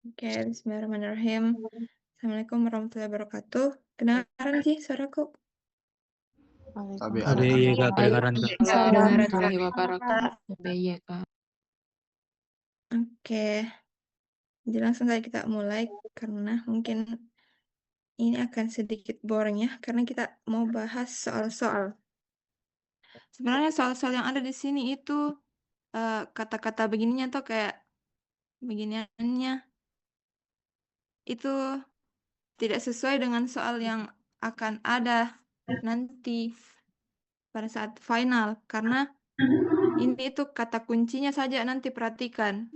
Oke, bismillahirrahmanirrahim. Assalamualaikum warahmatullahi wabarakatuh. Kedengaran sih suaraku? Ada Waalaikumsalam iya Kak, kedengaran Kak. warahmatullahi wabarakatuh. Iya, Kak. Oke, jadi langsung saja kita mulai karena mungkin ini akan sedikit boring ya, karena kita mau bahas soal-soal. Sebenarnya soal-soal yang ada di sini itu kata-kata begininya tuh kayak beginiannya itu tidak sesuai dengan soal yang akan ada nanti pada saat final, karena ini itu kata kuncinya saja nanti perhatikan.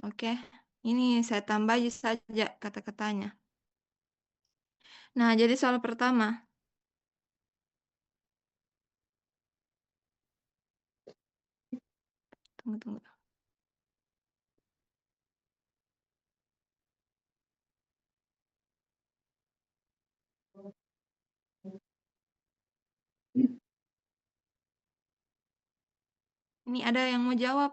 Oke, ini saya tambahi saja kata-katanya. Nah, jadi soal pertama. Tunggu. Ini ada yang mau jawab.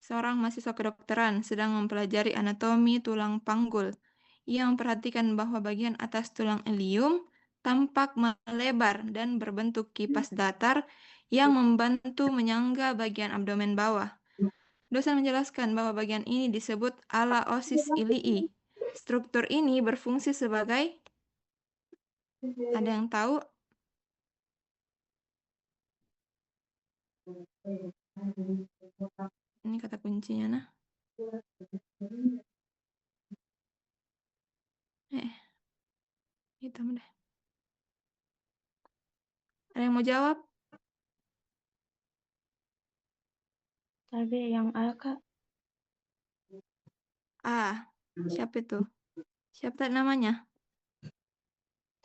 Seorang mahasiswa kedokteran sedang mempelajari anatomi tulang panggul. Ia memperhatikan bahwa bagian atas tulang ilium tampak melebar dan berbentuk kipas datar yang membantu menyangga bagian abdomen bawah. Dosen menjelaskan bahwa bagian ini disebut ala osis ilii. Struktur ini berfungsi sebagai, ada yang tahu? Ini kata kuncinya nah. Hitam deh. Ada yang mau jawab? Tapi yang A, Kak. Siapa itu? Siapa tadi namanya?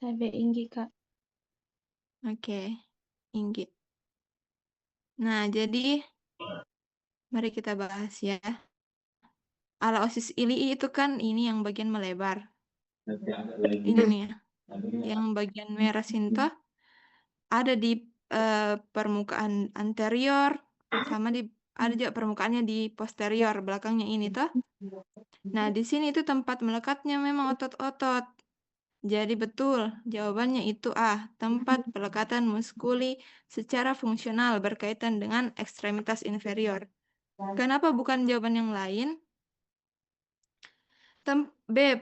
Tapi Inggi, Kak. Oke, Inggit. Nah, jadi mari kita bahas ya. Ala osis ilii itu kan ini yang bagian melebar. Ini nih ya. Yang bagian merah sinto ada di permukaan anterior sama ada juga permukaannya di posterior belakangnya ini toh. Nah, di sini itu tempat melekatnya memang otot-otot. Jadi betul, jawabannya itu tempat pelekatan muskuli secara fungsional berkaitan dengan ekstremitas inferior. Kenapa bukan jawaban yang lain? B.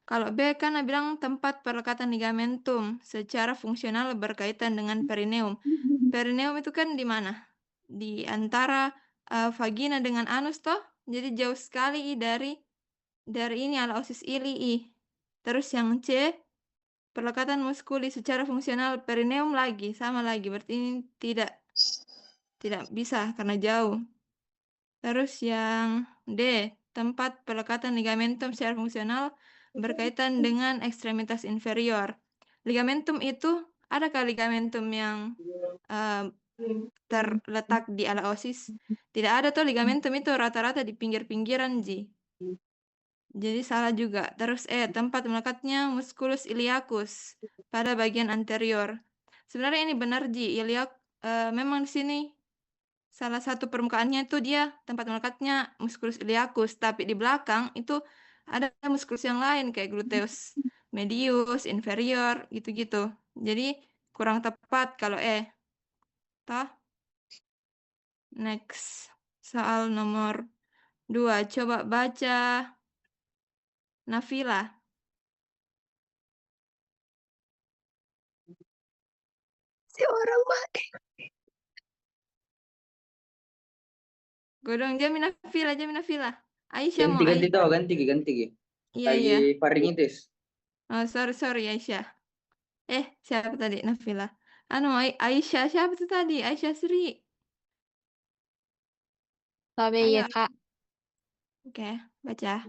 Kalau B kan bilang tempat pelekatan ligamentum secara fungsional berkaitan dengan perineum. Perineum itu kan di mana? Di antara vagina dengan anus toh. Jadi jauh sekali dari ini ala osis ilii. Terus yang C, pelekatan muskuli secara fungsional perineum lagi, sama lagi. Berarti ini tidak bisa karena jauh. Terus yang D, tempat pelekatan ligamentum secara fungsional berkaitan dengan ekstremitas inferior. Ligamentum itu, adakah ligamentum yang terletak di ala osis? Tidak ada tuh, ligamentum itu rata-rata di pinggir-pinggiran, Ji. Jadi salah juga. Terus tempat melekatnya musculus iliacus pada bagian anterior. Sebenarnya ini benar, Ji. Iliac memang di sini salah satu permukaannya itu dia tempat melekatnya musculus iliacus, tapi di belakang itu ada musculus yang lain kayak gluteus medius, inferior, gitu-gitu. Jadi kurang tepat kalau toh. Next, soal nomor 2. Coba baca Nafila. Si orang mati. Godong Jamin Nafila. Aisyah mau Ganti tau, ganti. Iya. Lagi faringitis. Oh, sorry Aisyah. Siapa tadi Nafila? Aisyah siapa tuh tadi? Aisyah Sri. Tapi ya, Kak. Oke, baca.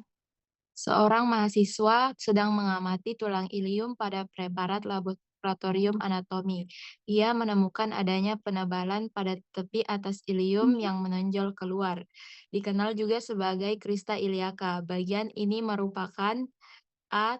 Seorang mahasiswa sedang mengamati tulang ilium pada preparat laboratorium anatomi. Ia menemukan adanya penebalan pada tepi atas ilium yang menonjol keluar. Dikenal juga sebagai krista iliaca. Bagian ini merupakan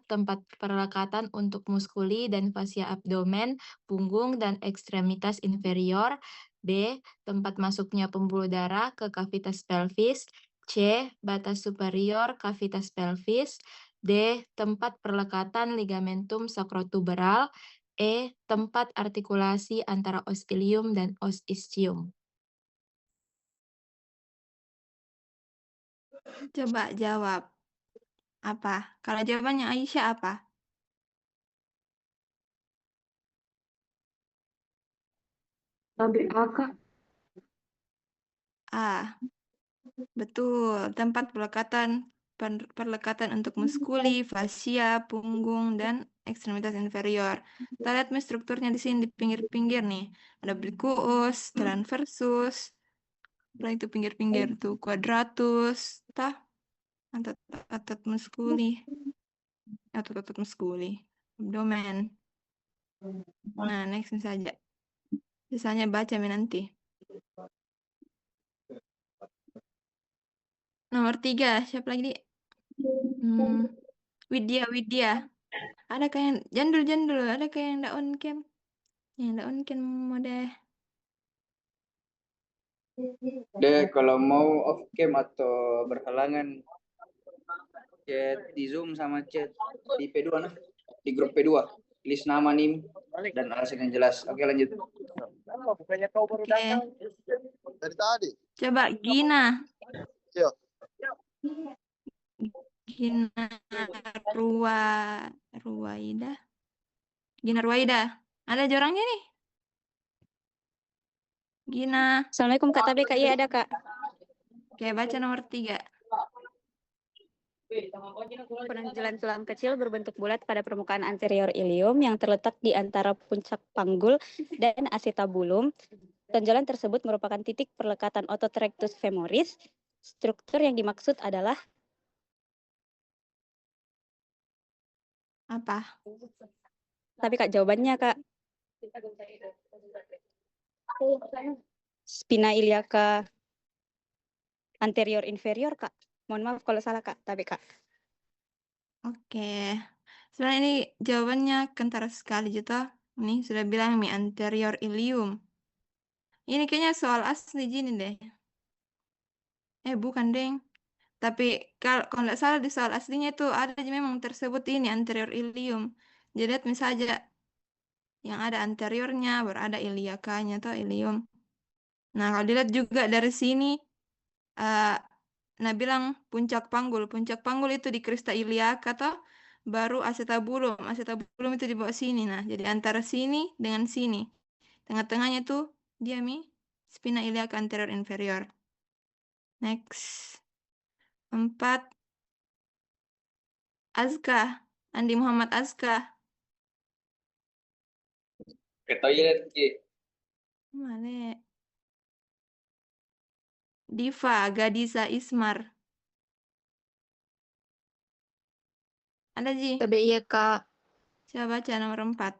tempat perlekatan untuk muskuli dan fascia abdomen, punggung, dan ekstremitas inferior. B. Tempat masuknya pembuluh darah ke kavitas pelvis. C. Batas superior kavitas pelvis. D. Tempat perlekatan ligamentum sakrotuberal. E. Tempat artikulasi antara os ilium dan os ischium. Coba jawab. Apa? Kalau jawabannya Aisyah apa? Tabel A, Kak. A. Betul. Tempat perlekatan untuk muskuli, fasia, punggung, dan ekstremitas inferior. Kita lihat nih strukturnya di sini di pinggir-pinggir nih. Ada obliquus, transversus, setelah itu pinggir-pinggir tuh quadratus, otot muskuli, otot muskuli, abdomen. Nah, next saja. Sisanya baca nanti. Nomor 3, siapa lagi, Dik? Widya. Ada kayak yang jandul, ada kayak yang ndak on cam. Yang ndak on cam mode. Deh, kalau mau off cam atau berhalangan chat di Zoom sama chat di P2 nah, di grup P2. List nama, NIM, dan alasan yang jelas. Oke, lanjut. Oke. Dari tadi. Coba Gina. Iya. Gina Ruwaida. Gina Ruwaida. Ada jorangnya nih. Gina. Assalamualaikum Kak Tabe, Kak. Iya ada Kak. Oke, baca nomor 3. Penonjolan tulang kecil berbentuk bulat pada permukaan anterior ilium yang terletak di antara puncak panggul dan acetabulum. Tonjolan tersebut merupakan titik perlekatan otot rectus femoris. Struktur yang dimaksud adalah Apa? tapi Kak jawabannya Kak. Spina iliaca anterior inferior Kak. Mohon maaf kalau salah Kak, tapi Kak. Oke. Sebenarnya ini jawabannya kentara sekali gitu. Ini sudah bilang nih anterior ilium. Ini kayaknya soal asli gini deh. Bukan deng. Tapi kalau nggak salah di soal aslinya itu ada memang tersebut ini anterior ilium. Jadi lihat misalnya yang ada anteriornya, baru ada iliakanya atau ilium. Nah, kalau dilihat juga dari sini, nah bilang puncak panggul. Puncak panggul itu di crista iliaca atau baru acetabulum. Acetabulum itu di bawah sini. Nah, jadi antara sini dengan sini. Tengah-tengahnya tuh dia spina iliaca anterior inferior. Next. 4. Azka. Andi Muhammad Azka. Ke toilet, Ki. Mana? Diva Gadisa Ismar. Ada Ji? Tapi iya Kak. Coba baca nomor 4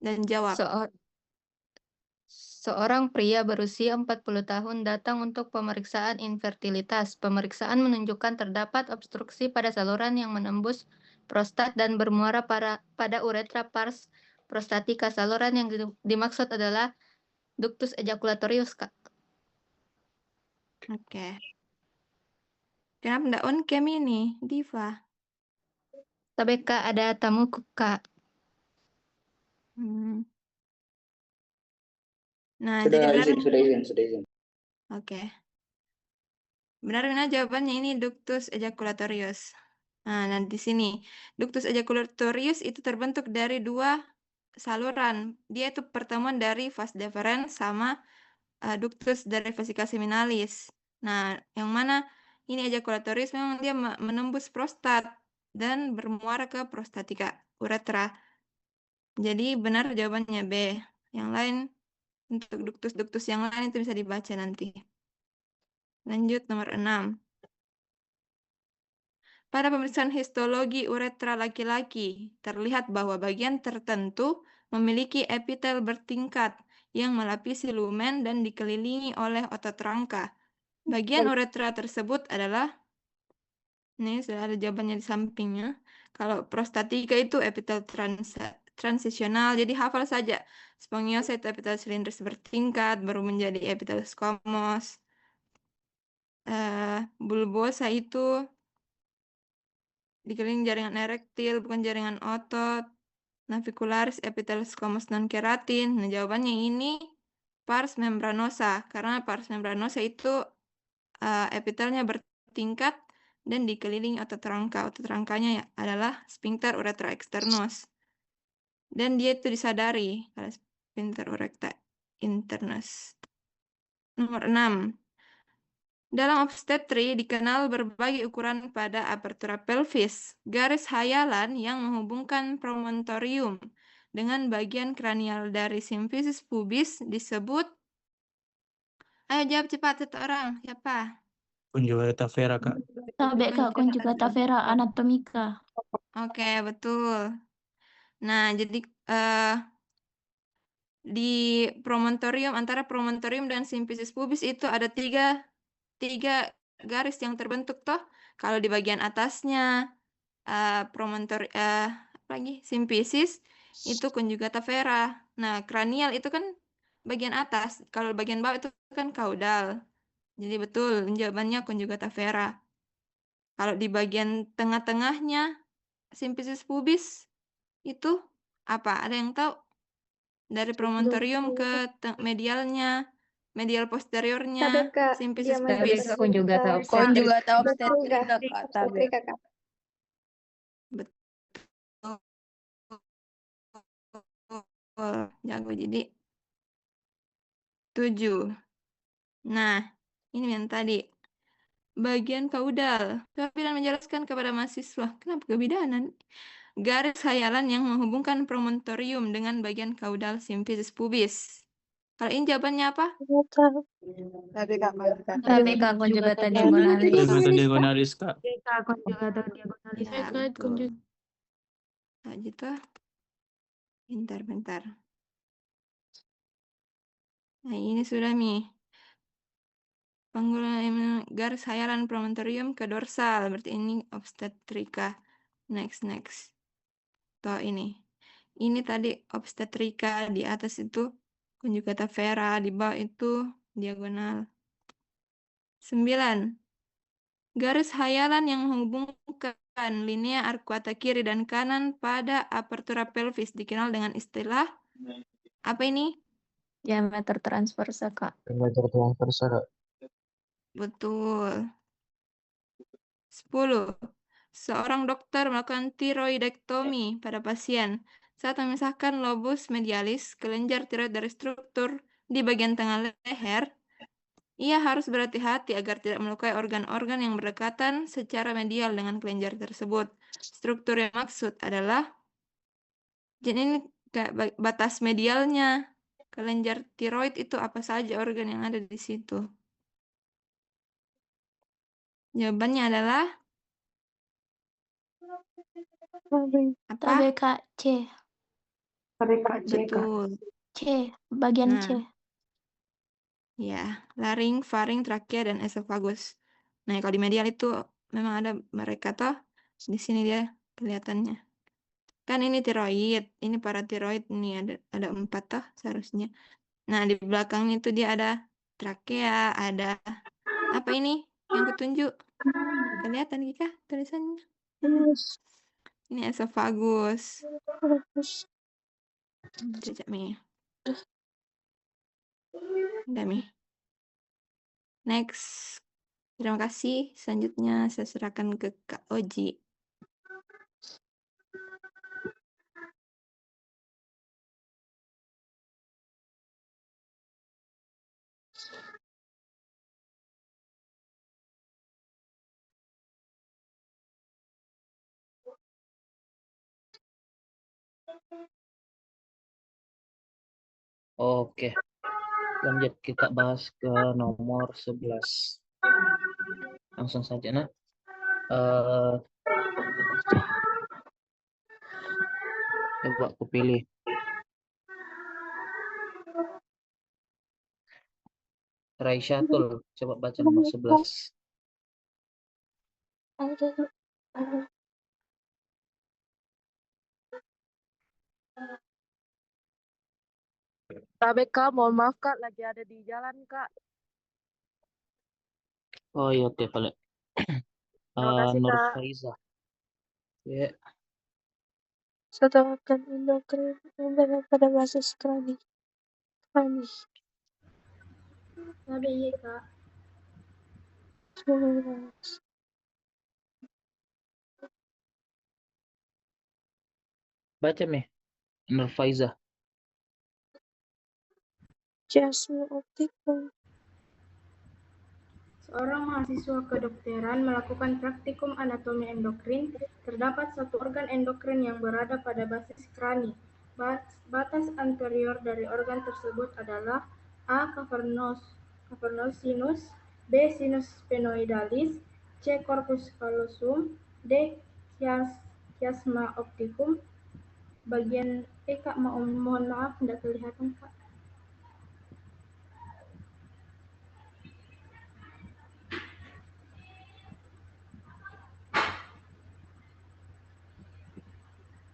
dan jawab. Seorang pria berusia 40 tahun datang untuk pemeriksaan infertilitas. Pemeriksaan menunjukkan terdapat obstruksi pada saluran yang menembus prostat dan bermuara pada uretra pars prostatika. Saluran yang dimaksud adalah ductus ejaculatorius, Kak. Oke. Kenapa nggak on cam ini, Diva? Tapi Kak, ada tamu Kak. Nah, Sudah jadi benar. izin. Oke. Benar-benar jawabannya ini ductus ejaculatorius. Nah, di sini ductus ejaculatorius itu terbentuk dari 2 saluran. Dia itu pertemuan dari vas deferens sama ductus dari vesica seminalis. Nah, yang mana ini ejaculatorius memang dia menembus prostat dan bermuara ke prostatika uretra. Jadi benar jawabannya B. Yang lain untuk duktus-duktus yang lain itu bisa dibaca nanti. Lanjut nomor 6. Pada pemeriksaan histologi uretra laki-laki, terlihat bahwa bagian tertentu memiliki epitel bertingkat yang melapisi lumen dan dikelilingi oleh otot rangka. Bagian uretra tersebut adalah, ini sudah ada jawabannya di sampingnya. Kalau prostatika itu epitel transisional, jadi hafal saja. Spongiosa itu epitel silindris bertingkat, baru menjadi epitel squamous. bulbosa itu dikelilingi jaringan erektil, bukan jaringan otot. Navicularis, epithelial squamous non keratin. Nah, jawabannya ini pars membranosa, karena pars membranosa itu epitelnya bertingkat dan dikelilingi otot rangka. Otot rangkanya adalah sphincter uretra externus. Dan dia itu disadari kalau sphincter uretra internus. Nomor 6. Dalam obstetri dikenal berbagai ukuran pada apertura pelvis, garis hayalan yang menghubungkan promontorium dengan bagian kranial dari simfisis pubis disebut. Ayo jawab cepat satu orang. Siapa? Conjugata vera, Kak. Tabe Kak, conjugata vera anatomika. Oke, betul. Nah, jadi di promontorium, antara promontorium dan simfisis pubis itu ada tiga garis yang terbentuk toh. Kalau di bagian atasnya simfisis itu conjugata vera. Nah, kranial itu kan bagian atas. Kalau bagian bawah itu kan kaudal. Jadi betul jawabannya conjugata vera. Kalau di bagian tengah-tengahnya simfisis pubis itu apa? Ada yang tahu? Dari promontorium ke medialnya, medial posteriornya, Tabe Kak, simfisis dia Tabe pubis. Kak, conjugata obstetrik. Konjugata Betul obstetrika, nggak? Kak, Tabe. Obstetrika Kak. Jago jadi 7. Nah, ini yang tadi. Bagian kaudal. Kebidanan menjelaskan kepada mahasiswa. Kenapa kebidanan? Garis hayalan yang menghubungkan promontorium dengan bagian kaudal simfisis pubis. Kalau ini jawabannya apa? Tabe, Kak, konjugata. Tabe Kak, conjugata diagonalis. Conjugata diagonalis, Kak. Kak, conjugata diagonalis. Ya, betul. Nah, gitu. Bentar. Nah, ini sudah nih. Panggulan garis hayalan promontorium ke dorsal. Berarti ini obstetrika. Next. Toh ini. Ini tadi obstetrika. Di atas itu conjugata vera. Di bawah itu diagonal. 9. Garis hayalan yang menghubungkan linea arcuata kiri dan kanan pada apertura pelvis dikenal dengan istilah apa ini? Diameter transversa Kak. Diameter transversa, Kak. Betul. 10. Seorang dokter melakukan tiroidektomi pada pasien. Saat memisahkan lobus medialis, kelenjar tiroid dari struktur di bagian tengah leher, ia harus berhati-hati agar tidak melukai organ-organ yang berdekatan secara medial dengan kelenjar tersebut. Struktur yang maksud adalah, jadi ini kayak batas medialnya. Kelenjar tiroid itu apa saja organ yang ada di situ? Jawabannya adalah apa? Tabe Kak, C. Tabe Kak, C Kak. Betul. C, bagian Nah. C. Ya, laring, faring, trakea, dan esofagus. Nah, kalau di medial itu memang ada mereka toh. Di sini dia kelihatannya. Kan ini tiroid, ini paratiroid, ini ada 4 toh seharusnya. Nah, di belakang itu dia ada trakea, ada apa ini yang kutunjuk? Kelihatan kah tulisannya? Ini esofagus. Cecak Mi. Udah Mi. Next. Terima kasih. Selanjutnya saya serahkan ke Kak Oji. Oke, lanjut kita bahas ke nomor 11. Langsung saja, Nak. Coba aku pilih. Raisyatul, coba baca nomor 11. Tabe Kak, mohon maaf Kak, lagi ada di jalan Kak. Oh iya, oke, Pak. Terima kasih, Nur Kak. Faiza. Ya, Sedangkan endokrin yang berada pada basis kronik. Ada iya Kak. 19. baca nih, Nur Faiza. Chiasma optikum. Seorang mahasiswa kedokteran melakukan praktikum anatomi endokrin. Terdapat satu organ endokrin yang berada pada basis krani. Batas anterior dari organ tersebut adalah A. Cavernous sinus, B. Sinus sphenoidalis, C. Corpus callosum, D. Chiasma opticum. Bagian Kak, mohon maaf tidak kelihatan Kak.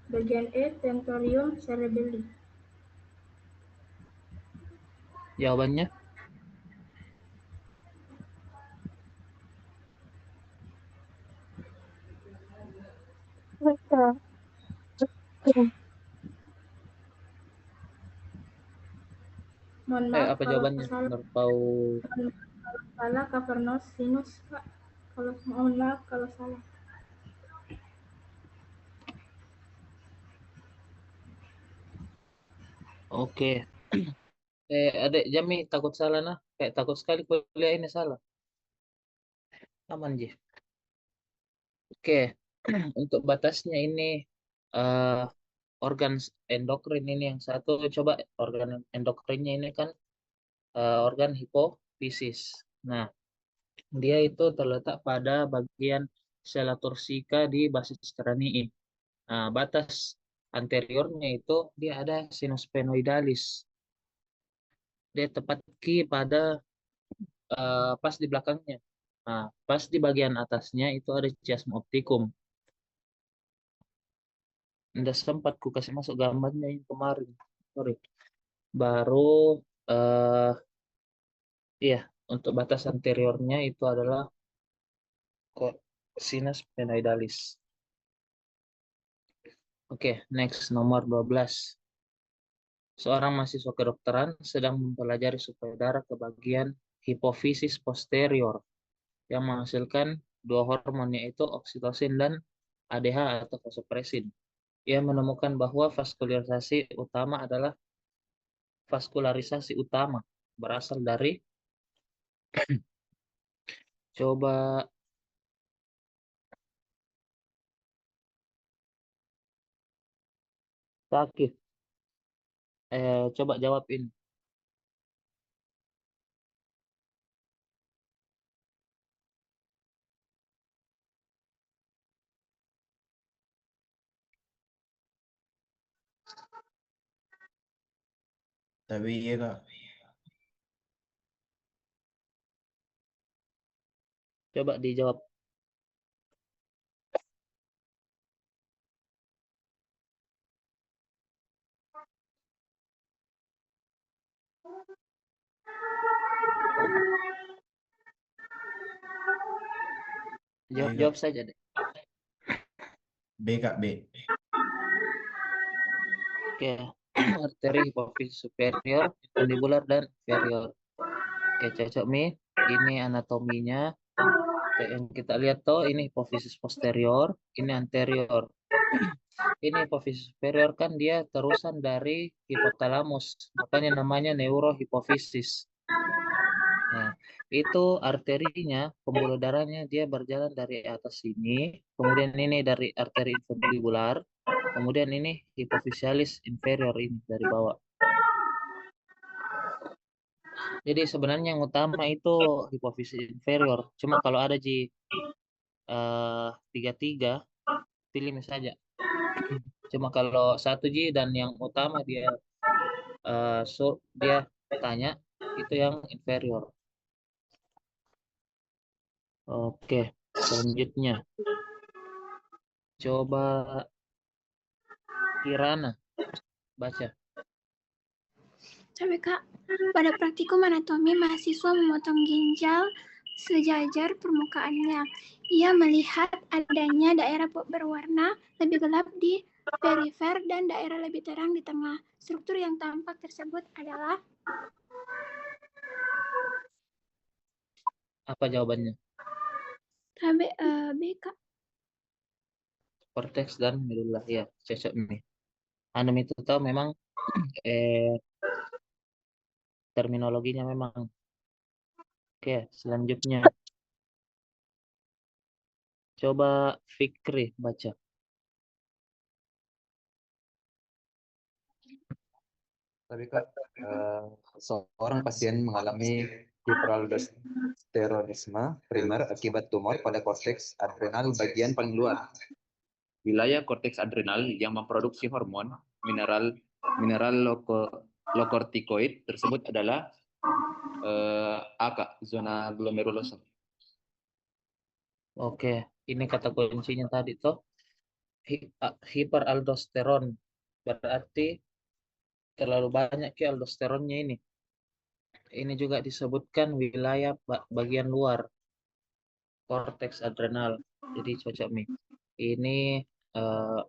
Bagian E. Tentorium cerebelli. Jawabannya? Mereka. Mohon maaf Apa kalau jawabannya? salah. Menurut Pau. Salah Cavernous sinus Kak. Mohon maaf kalau salah. Oke. Adik Jami takut salah nah. Kayak takut sekali kuliah ini salah. Aman, Ji. Oke. Untuk batasnya ini eh organ endokrin ini yang satu, coba organ endokrinnya ini kan organ hipofisis. Nah, dia itu terletak pada bagian sela tursika di basis kranii. Nah, batas anteriornya itu dia ada sinus sphenoidalis. Dia tepat pada pas di belakangnya. Nah, pas di bagian atasnya itu ada chiasma opticum. Nggak sempat ku kasih masuk gambarnya yang kemarin. Sorry. Baru eh iya, untuk batas anteriornya itu adalah sinus sphenoidalis. Oke, next nomor 12. Seorang mahasiswa kedokteran sedang mempelajari suplai darah ke bagian hipofisis posterior yang menghasilkan dua hormon yaitu oksitosin dan ADH atau vasopresin. Ia menemukan bahwa vaskularisasi utama berasal dari coba sakit. Coba jawab ini. Tapi iya Kak. Coba dijawab. Jawab saja deh. B Kak, B. Oke, arteri hipofisis superior, mandibular dan inferior. Oke, cocok Mi. Ini anatominya. Yang kita lihat tuh ini hipofisis posterior, ini anterior. Ini hipofisis superior kan dia terusan dari hipotalamus, makanya namanya neurohipofisis. Nah, itu arterinya, pembuluh darahnya dia berjalan dari atas sini, kemudian ini dari arteri infundibular, kemudian ini hipofisialis inferior ini dari bawah. Jadi sebenarnya yang utama itu hipofisis inferior. Cuma kalau ada di 33 pilih saja. Cuma kalau 1G dan yang utama dia dia tanya itu yang inferior. Oke, selanjutnya coba Kirana baca. Tapi Kak, pada praktikum anatomi mahasiswa memotong ginjal sejajar permukaannya. Ia melihat adanya daerah berwarna lebih gelap di perifer dan daerah lebih terang di tengah. Struktur yang tampak tersebut adalah Apa jawabannya? B, Kak. Korteks dan medula. Ya, cocok nih. Anum itu tahu memang terminologinya memang. Oke, selanjutnya. Coba Fikri baca. Tapi Kak, seorang pasien mengalami hiperaldosteronisme primer akibat tumor pada korteks adrenal bagian paling luar. Wilayah korteks adrenal yang memproduksi hormon mineral lokortikoid tersebut adalah A, Kak, zona glomerulosa. Oke, ini kata kuncinya tadi tuh. Hiperaldosteron. Berarti terlalu banyak ya aldosteronnya ini. Ini juga disebutkan wilayah bagian luar korteks adrenal. Jadi cocok nih. Ini eh,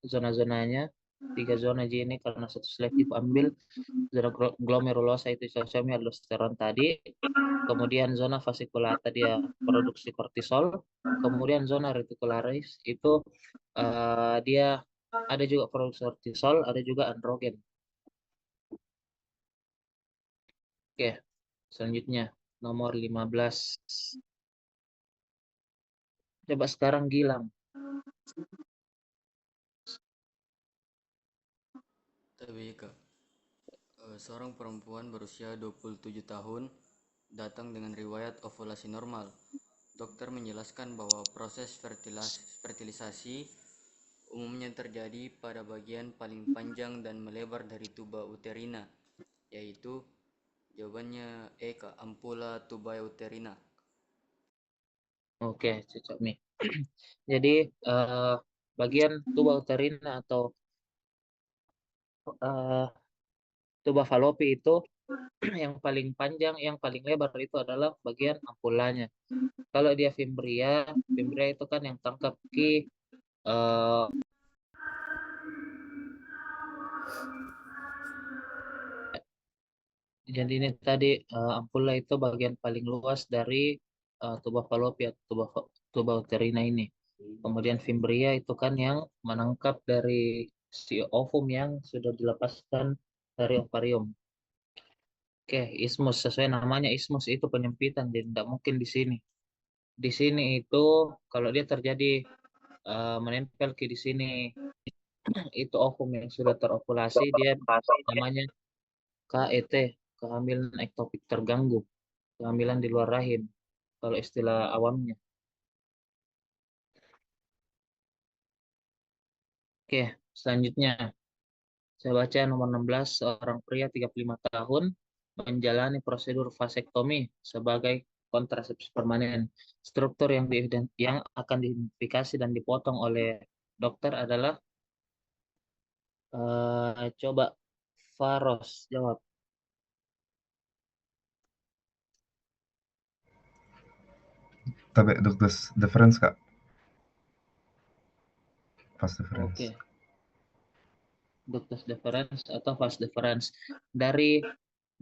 zona-zonanya 3 zona aja ini karena satu selektif ambil zona glomerulosa itu cocok nih aldosteron tadi. Kemudian zona fasciculata dia produksi kortisol. Kemudian zona reticularis itu dia ada juga produksi kortisol, ada juga androgen. Oke, selanjutnya nomor 15. Coba sekarang Gilang. Tapi Kak, seorang perempuan berusia 27 tahun datang dengan riwayat ovulasi normal. Dokter menjelaskan bahwa proses fertilisasi umumnya terjadi pada bagian paling panjang dan melebar dari tuba uterina, yaitu jawabannya E, Kak, ampula tuba uterina. Oke, cocok nih. Jadi bagian tuba uterina atau tuba falopi itu yang paling panjang, yang paling lebar itu adalah bagian ampulanya. Kalau dia fimbria itu kan yang tangkap ke eh, jadi ini tadi ampula itu bagian paling luas dari tuba falopi atau tuba uterina ini. Kemudian fimbria itu kan yang menangkap dari si ovum yang sudah dilepaskan dari ovarium. Oke, ismus sesuai namanya ismus itu penyempitan, jadi tidak mungkin di sini. Di sini itu kalau dia terjadi menempel ke di sini itu ovum yang sudah terovulasi dia namanya KET, kehamilan ektopik terganggu, kehamilan di luar rahim kalau istilah awamnya. Oke, selanjutnya saya baca nomor 16, seorang pria 35 tahun menjalani prosedur vasektomi sebagai kontrasepsi permanen. Struktur yang akan diidentifikasi dan dipotong oleh dokter adalah coba Faros jawab. Tapi dokter difference Kak. Fast difference. Oke. Ductus deferens atau vas deferens. Dari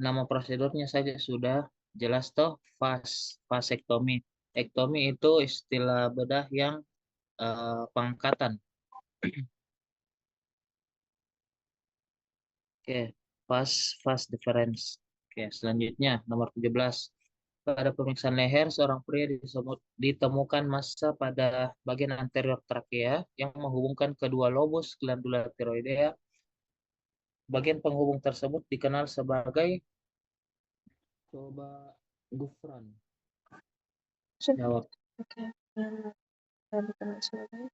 nama prosedurnya saja sudah jelas toh, vasektomi. Ektomi itu istilah bedah yang pangkatan. Oke, vas deferens. Oke, selanjutnya nomor 17. Pada pemeriksaan leher, seorang pria ditemukan massa pada bagian anterior trakea yang menghubungkan kedua lobus glandula tiroidea. Bagian penghubung tersebut dikenal sebagai coba gufran. Jawab. Oke, yang dikenal sebagai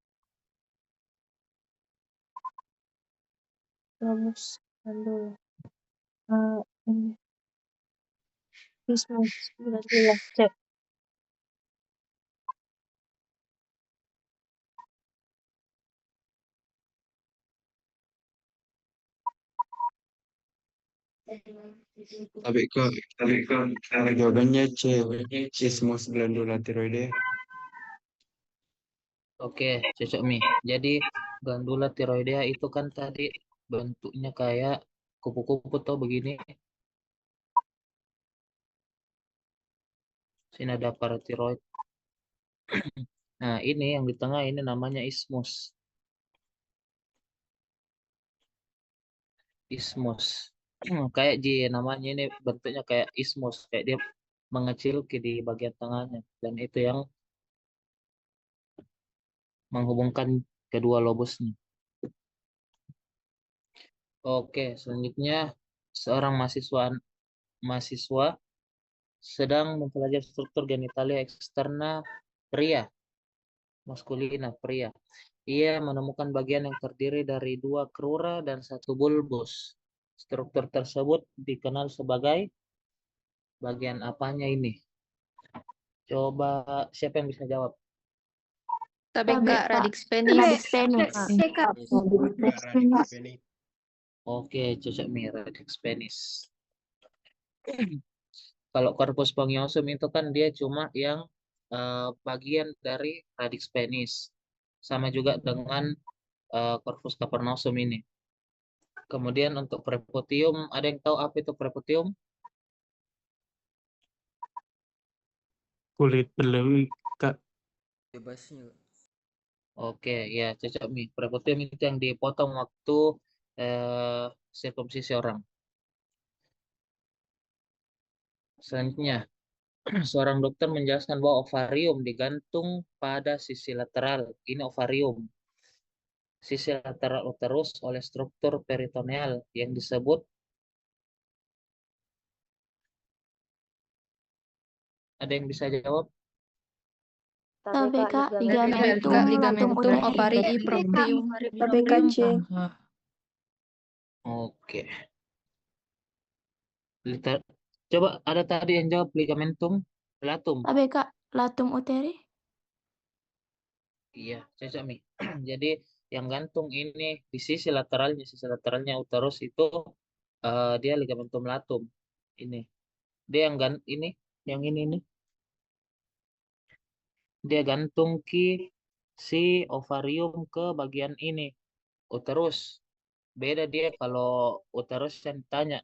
lobus glandula. Ini ismus glandula C. Tapi kok jawabannya C, ismus glandula tiroidea. Oke, cocok Mi. Jadi glandula tiroidea itu kan tadi bentuknya kayak kupu-kupu tuh begini. Sini ada paratiroid. Nah, ini yang di tengah ini namanya ismus. Ismus. Kayak namanya ini bentuknya kayak ismus, kayak dia mengecil ke di bagian tengahnya. Dan itu yang menghubungkan kedua lobusnya. Oke, selanjutnya seorang mahasiswa sedang mempelajari struktur genitalia eksterna pria, maskulina pria. Ia menemukan bagian yang terdiri dari 2 crura dan 1 bulbus. Struktur tersebut dikenal sebagai bagian apanya ini? Coba siapa yang bisa jawab? TBK, radix penis. Radix penis. Oke, cocok Mi, radix penis. Kalau corpus spongiosum itu kan dia cuma yang bagian dari radix penis. Sama juga dengan corpus cavernosum ini. Kemudian untuk prepotium, ada yang tahu apa itu prepotium? Kulit berlebih, Kak. Bebasnya. Oke, ya cocok Mi. Prepotium itu yang dipotong waktu sirkumsisi orang. Selanjutnya, seorang dokter menjelaskan bahwa ovarium digantung pada sisi lateral. Ini ovarium. Sisi lateral uterus oleh struktur peritoneal yang disebut, ada yang bisa jawab? TBK, Ligamentum, ligamentum ovarii proprium. TBK C. Oke. Coba ada tadi yang jawab ligamentum latum. TBK, latum uteri. Iya, cocok Mi. Jadi yang gantung ini di sisi lateralnya uterus itu dia ligamentum latum. Ini. Dia yang ini nih. Dia gantung si ovarium ke bagian ini, uterus. Beda dia kalau uterus yang tanya.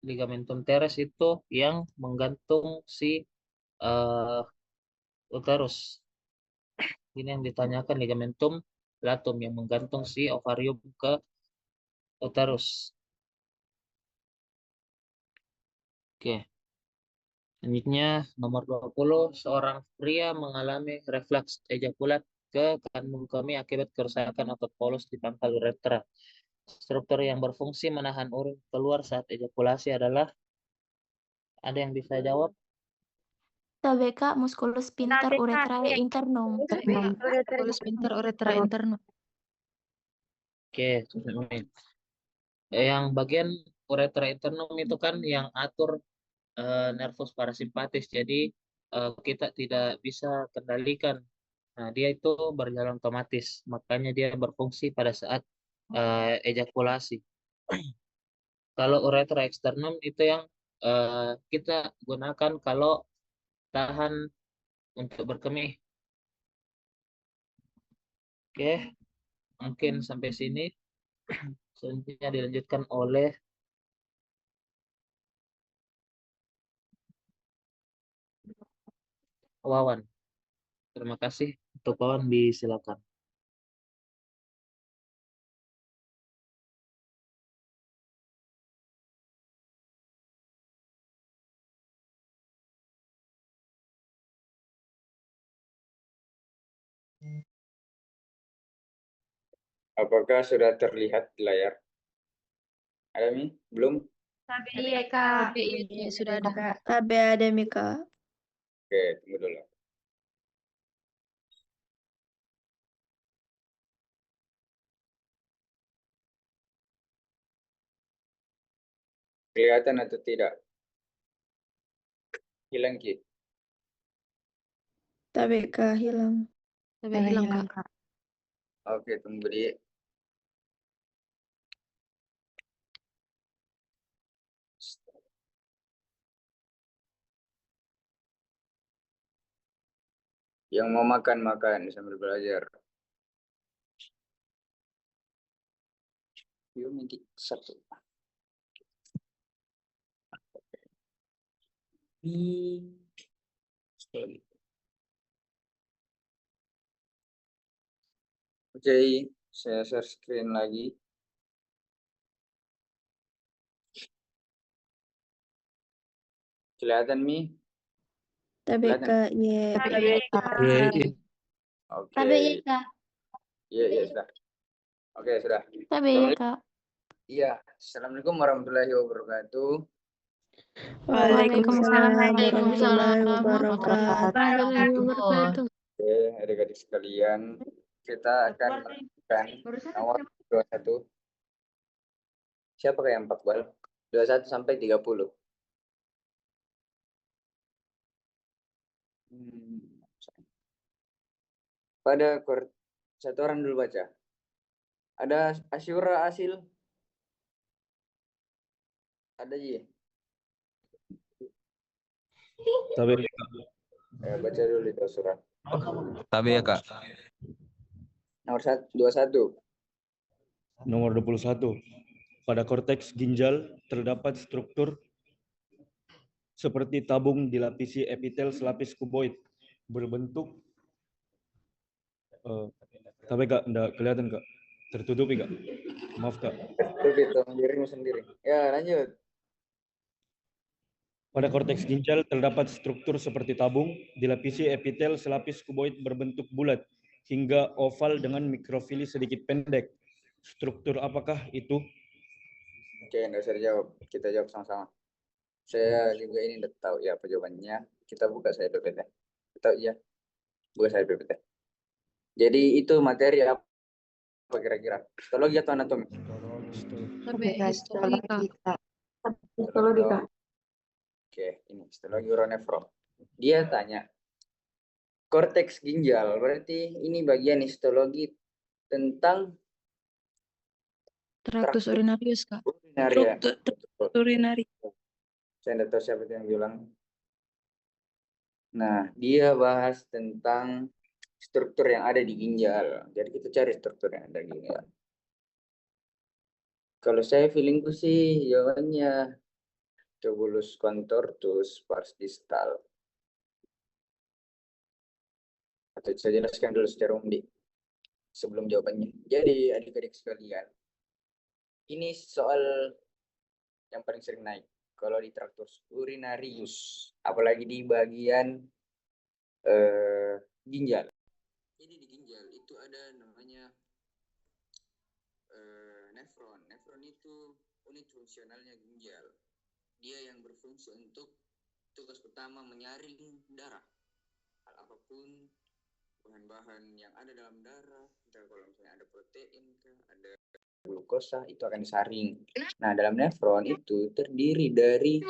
Ligamentum teres itu yang menggantung si uterus. Ini yang ditanyakan ligamentum latum yang menggantung si ovarium ke uterus. Oke. Selanjutnya nomor 20, seorang pria mengalami refleks ejakulat ke kandung kemih akibat kerusakan otot polos di pangkal uretra. Struktur yang berfungsi menahan urin keluar saat ejakulasi adalah, ada yang bisa jawab? TBK, musculus sphincter urethrae internum. Musculus sphincter urethra internum. Oke, yang bagian uretra internum itu kan yang atur nervus parasimpatis. Jadi kita tidak bisa kendalikan. Nah, dia itu berjalan otomatis. Makanya dia berfungsi pada saat ejakulasi. Kalau uretra eksternum itu yang kita gunakan kalau tahan untuk berkemih. Oke, mungkin sampai sini. Selanjutnya dilanjutkan oleh Wawan. Terima kasih. Untuk Wawan disilakan. Apakah sudah terlihat di layar? Ada Mi? Belum? Iya, Kak. Iya, sudah ada. KB ada Mika. Oke, tunggu dulu. Kelihatan atau tidak? Hilang Ki? TBK hilang. TBK hilang, Kak. Oke, tunggu di. Yang mau makan sambil belajar. Biometrik 1. Oke, saya share screen lagi. Kelihatan Mi? TBK, ye. Oke. TBK. Iya, sudah. Oke, sudah. TBK. Iya, Assalamualaikum warahmatullahi wabarakatuh. Waalaikumsalam warahmatullahi wabarakatuh. Oke, adik-adik sekalian, kita akan melakukan nomor 21. Siapa yang 4 bal? 21 sampai 30. Pada satu orang dulu baca. Ada Asyura Asil? Ada Ji? Tapi Baca dulu itu Asyura. Tapi ya Kak. Nomor 21. Nomor 21. Pada korteks ginjal terdapat struktur seperti tabung dilapisi epitel selapis kuboid berbentuk tapi Kak, enggak kelihatan Kak. Tertutupi Kak. Maaf Kak. Tertutupi dirimu sendiri. Ya, lanjut. Pada korteks ginjal terdapat struktur seperti tabung dilapisi epitel selapis kuboid berbentuk bulat hingga oval dengan mikrofili sedikit pendek. Struktur apakah itu? Oke, enggak usah dijawab. Kita jawab sama-sama. Saya juga ini udah tahu ya apa jawabannya. Kita buka saya PPT. Tahu ya? Buka saya PPT. Jadi itu materi apa kira-kira? Histologi atau anatomi? Histologika. Oke, ini histologi uronefron. Dia tanya, korteks ginjal, berarti ini bagian histologi tentang Traktus urinarius, Kak. Urinari. Saya tidak tahu siapa yang bilang. Nah, dia bahas tentang struktur yang ada di ginjal. Jadi kita cari struktur yang ada di ginjal. Kalau saya feelingku sih jawabannya tubulus contortus pars distal. Atau saya jelaskan dulu secara umum sebelum jawabannya. Jadi adik-adik sekalian, ini soal yang paling sering naik. Kalau di traktus urinarius, apalagi di bagian ginjal. Jadi di ginjal itu ada namanya nefron. Nefron itu unit fungsionalnya ginjal. Dia yang berfungsi untuk tugas pertama menyaring darah. Hal apapun bahan-bahan yang ada dalam darah, kalau misalnya ada protein, ada glukosa, itu akan disaring. Nah, dalam nefron itu terdiri dari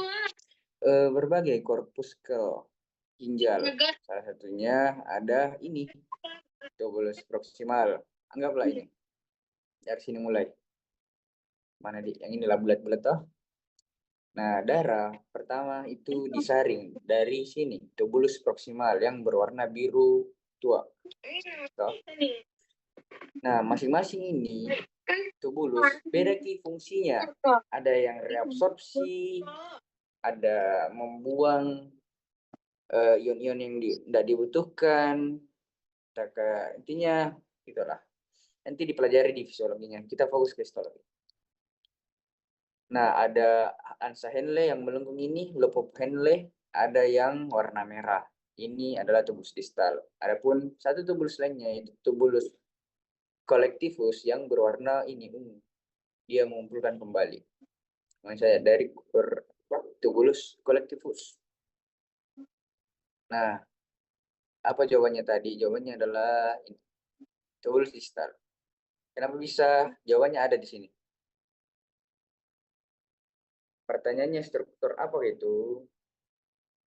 berbagai korpuskel ginjal. Salah satunya ada ini, tubulus proksimal. Anggaplah ini. Dari sini mulai. Mana di yang inilah bulat-bulat toh. Nah, darah pertama itu disaring dari sini, tubulus proksimal yang berwarna biru tua. Toh. Nah, masing-masing ini tubulus beda fungsinya. Ada yang reabsorpsi, ada membuang ion-ion yang tidak dibutuhkan. Intinya itulah. Nanti dipelajari di fisiologinya. Kita fokus ke histologi. Nah, ada Ansa Henle yang melengkung ini, Lopop Henle, ada yang warna merah. Ini adalah tubulus distal. Adapun satu tubulus lainnya itu tubulus collectivus yang berwarna ini ungu. Dia mengumpulkan kembali. Maksud saya dari tubulus collectivus. Nah, apa jawabannya tadi? Jawabannya adalah ini. Tubulus distal. Kenapa bisa? Jawabannya ada di sini. Pertanyaannya struktur apa itu?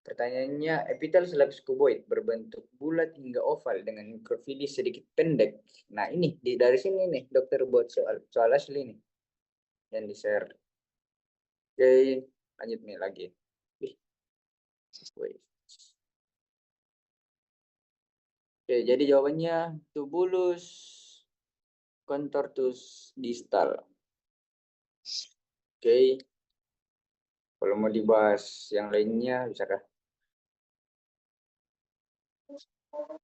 Pertanyaannya epitel selapis kuboid berbentuk bulat hingga oval dengan mikrofili sedikit pendek. Nah ini dari sini nih dokter buat soal asli nih yang di share. Oke, lanjut nih lagi. Oke, jadi jawabannya tubulus contortus distal. Oke. Kalau mau dibahas yang lainnya, bisakah?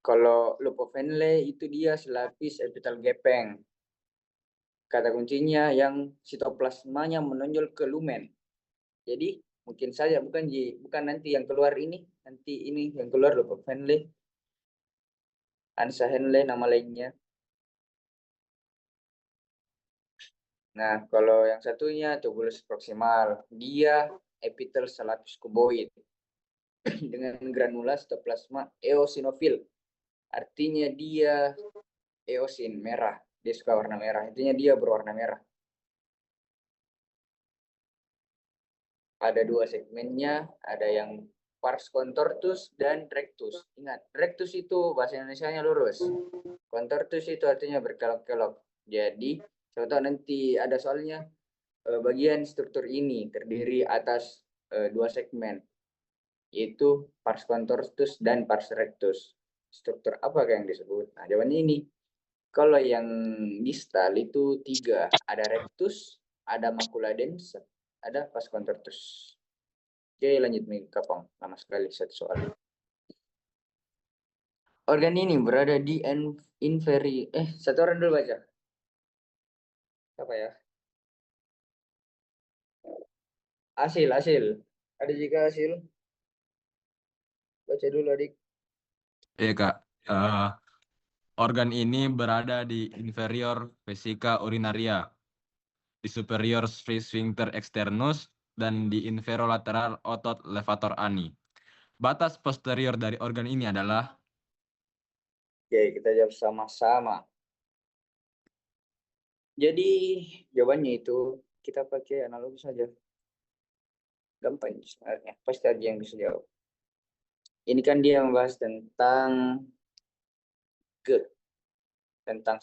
Kalau loop of Henle itu dia selapis epitel gepeng. Kata kuncinya yang sitoplasmanya menonjol ke lumen. Jadi mungkin saja bukan nanti yang keluar ini, nanti ini yang keluar loop of Henle. Ansa Henle nama lainnya. Nah, kalau yang satunya tubulus proximal, dia epitel selapis kuboid dengan granula sitoplasma eosinofil. Artinya dia eosin merah, dia suka warna merah. Intinya dia berwarna merah. Ada dua segmennya, ada yang pars contortus dan rectus. Ingat, rectus itu bahasa Indonesianya lurus. Contortus itu artinya berkelok-kelok. Jadi, saya tahu nanti ada soalnya bagian struktur ini terdiri atas dua segmen, yaitu pars contortus dan pars rectus. Struktur apa yang disebut? Nah, jawabannya ini. Kalau yang distal itu 3, ada rectus, ada macula densa, ada pars contortus. Oke, lanjut nih Kapong. Lama sekali satu soal. Organ ini berada di satu orang dulu baca. Apa ya? Hasil. Ada juga hasil? Baca dulu adik. Iya Kak. Organ ini berada di inferior vesica urinaria, di superior sphincter externus, dan di inferolateral otot levator ani. Batas posterior dari organ ini adalah... Oke, kita jawab sama-sama. Jadi jawabannya itu kita pakai analogi saja. Gampang sebenarnya, pasti ada yang bisa jawab. Ini kan dia membahas tentang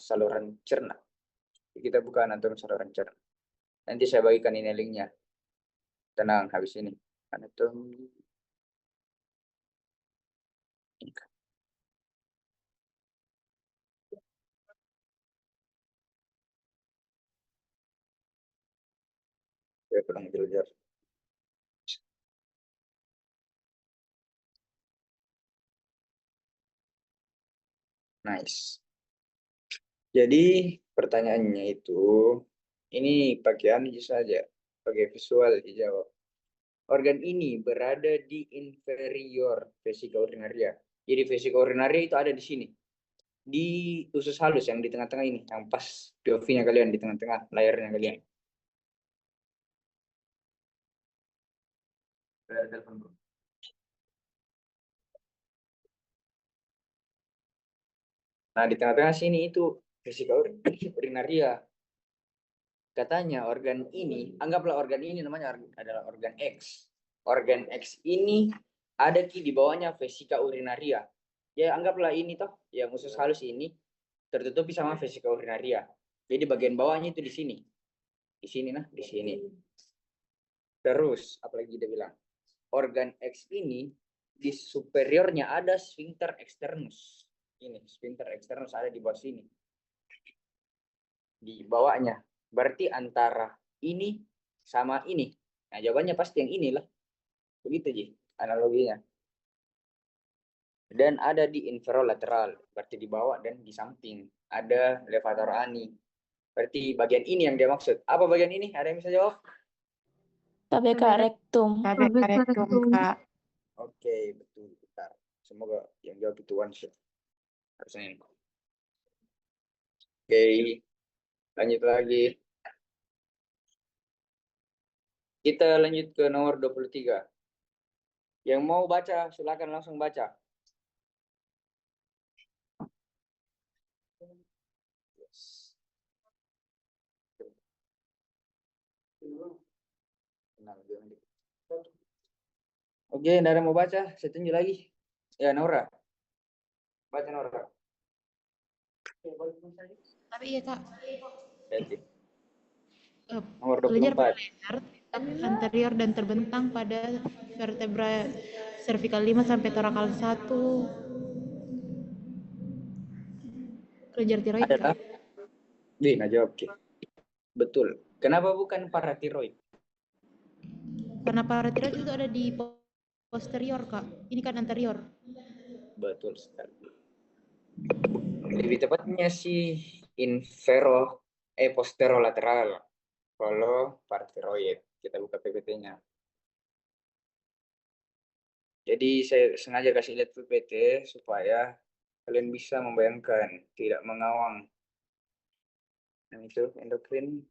saluran cerna. Kita buka anatomi saluran cerna. Nanti saya bagikan ini linknya. Tenang, habis ini. Anatomi. Saya kurang jelas. Nice. Jadi pertanyaannya itu, ini pakai analogi saja, pakai visual dijawab. Organ ini berada di inferior vesica urinaria. Jadi vesica urinaria itu ada di sini, di usus halus yang di tengah-tengah ini, yang pas POV-nya kalian di tengah-tengah layarnya kalian. Nah, di tengah-tengah sini itu vesica urinaria. Katanya organ ini, anggaplah organ ini namanya adalah organ X. Organ X ini ada di bawahnya vesica urinaria. Ya, anggaplah ini toh, yang usus halus ini tertutupi sama vesica urinaria. Jadi bagian bawahnya itu di sini. Di sini nah, di sini. Terus, apalagi dia bilang, organ X ini di superiornya ada sphincter externus. Ini sphincter externus ada di bawah sini. Di bawahnya. Berarti antara ini sama ini. Nah, jawabannya pasti yang inilah. Begitu, Ji, analoginya. Dan ada di inferolateral, berarti di bawah dan di samping. Ada levator ani. Berarti bagian ini yang dia maksud. Apa bagian ini? Ada yang bisa jawab? TBK rektum. TBK rektum, Kak. Oke, betul. Bentar. Semoga yang jawab itu one shot. Harusnya ini. Oke, lanjut lagi. Kita lanjut ke nomor 23. Yang mau baca, silakan langsung baca. Oke, tidak ada mau baca, saya tunjuk lagi. Ya, Nora. Baca, Nora. Tapi iya, Kak. Oke. Nomor 24. Anterior dan terbentang pada vertebra cervical 5 sampai torakal 1. kelenjar tiroid, Kak. adalah Nah jawab Ki. Betul. Kenapa bukan paratiroid? Karena paratiroid itu ada di posterior, Kak. Ini kan anterior. Betul sekali. Lebih tepatnya sih posterolateral. Kalau paratiroid, kita buka PPT-nya. Jadi saya sengaja kasih lihat PPT supaya kalian bisa membayangkan, tidak mengawang. Nah itu endokrin.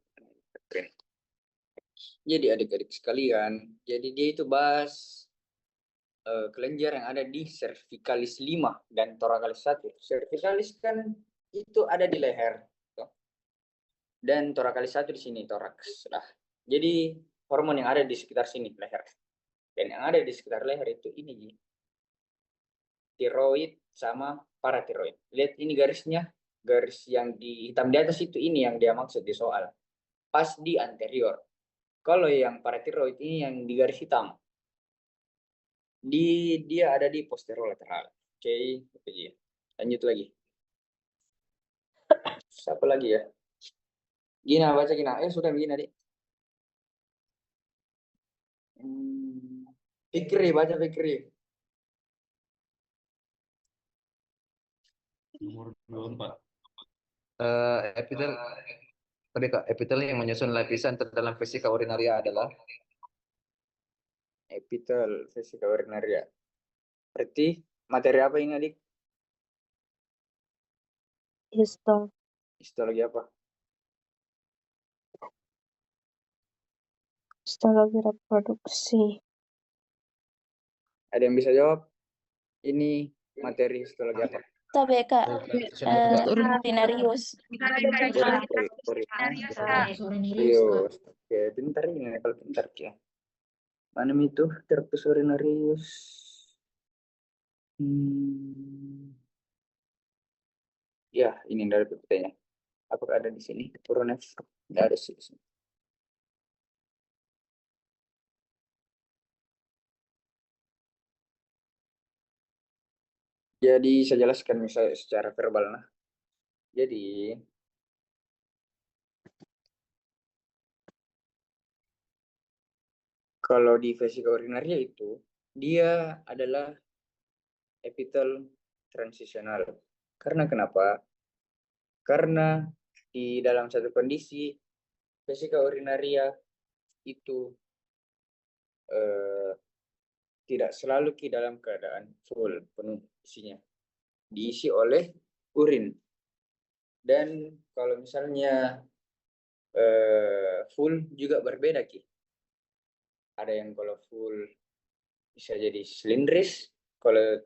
Jadi adik-adik sekalian, jadi dia itu bahas kelenjar yang ada di cervicalis 5 dan thoracalis 1. Cervicalis kan itu ada di leher. Dan thoracalis 1 di sini, toraks. Nah, jadi hormon yang ada di sekitar sini, leher. Dan yang ada di sekitar leher itu ini, tiroid sama paratiroid. Lihat ini garisnya, garis yang di hitam di atas itu, ini yang dia maksud di soal. Pas di anterior. Kalau yang paratiroid ini yang di garis hitam, dia ada di posterolateral. Oke, lanjut lagi. Siapa lagi ya? Gina, baca Gina. Sudah Gina, Dik. Fikri, baca Fikri. Nomor 24. Epitel yang menyusun lapisan terdalam vesika urinaria adalah epitel vesika urinaria. Berarti materi apa ini, Adik? Histologi apa? Histologi reproduksi. Ada yang bisa jawab? Ini materi histologi apa? Tapi Kak, urinarius. Urinarius. Oke, pintar ini kalau pintar ya. Mana itu terpus urinarius? Ya, ini dari PPT-nya. Apakah ada di sini? Urinarius. Tidak ada sih. Jadi saya jelaskan misalnya secara verbal. Nah, jadi kalau di vesika urinaria itu dia adalah epitel transisional. Karena kenapa? Karena di dalam satu kondisi vesika urinaria itu tidak selalu di dalam keadaan full penuh isinya, diisi oleh urin. Dan kalau misalnya full juga berbeda Ki. Ada yang kalau full bisa jadi silindris, kalau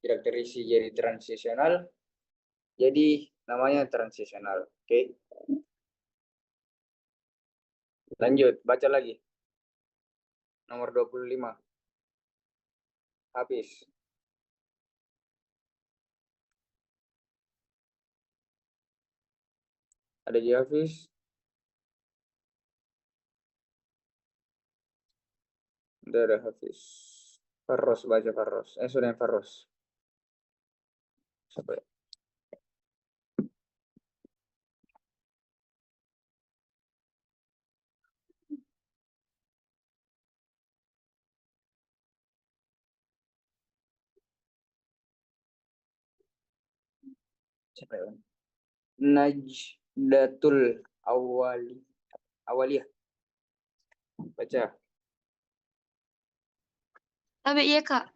tidak terisi jadi transisional, jadi namanya transisional. Oke. Lanjut, baca lagi. Nomor 25. Habis. Ada Hafiz? Ada Hafiz. Farros, baca Farros. Sudah Farros. Siapa ya? Siapa ya? Najdatul Awaliyah. Baca. Tapi iya Kak.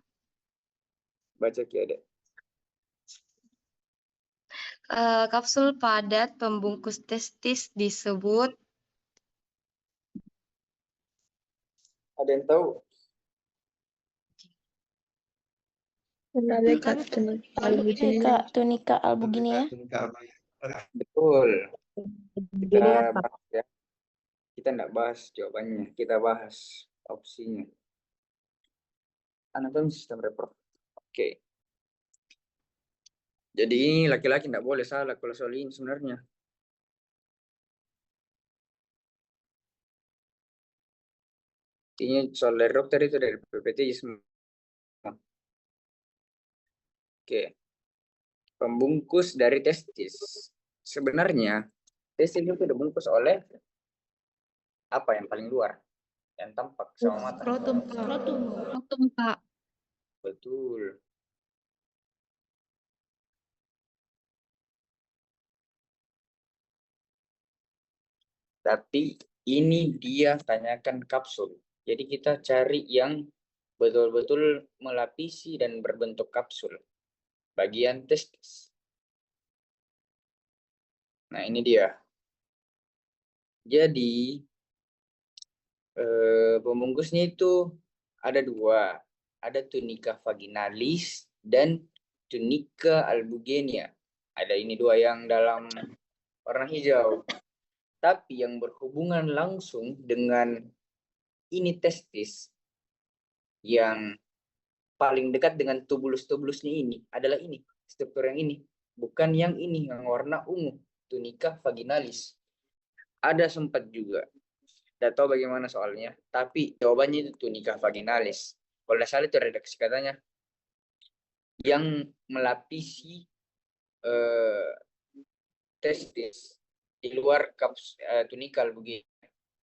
Baca Ki ada. Kapsul padat pembungkus testis disebut. Ada yang tahu? Tunika albuginea. Betul. Kita bahas ya. Kita enggak bahas jawabannya, kita bahas opsinya. Anatomi sistem reproduksi. Oke. Jadi ini laki-laki enggak boleh salah kalau soal ini sebenarnya. Ini soal dari dokter itu dari PPT semua. Oke. Pembungkus dari testis. Sebenarnya testis itu dibungkus oleh apa yang paling luar, yang tampak sama mata. Skrotum, Kak. Skrotum, Kak. Betul. Tapi ini dia tanyakan kapsul. Jadi kita cari yang betul-betul melapisi dan berbentuk kapsul. Bagian testis. Nah, ini dia. Jadi pembungkusnya itu ada dua. Ada tunica vaginalis dan tunica albugenia. Ada ini dua yang dalam warna hijau. Tapi yang berhubungan langsung dengan ini testis yang paling dekat dengan tubulus-tubulusnya ini adalah ini, struktur yang ini. Bukan yang ini, yang warna ungu, tunica vaginalis. Ada sempat juga. Tidak tahu bagaimana soalnya, tapi jawabannya itu tunica vaginalis. Kalau tidak salah itu redaksi katanya yang melapisi testis di luar tunikal begini.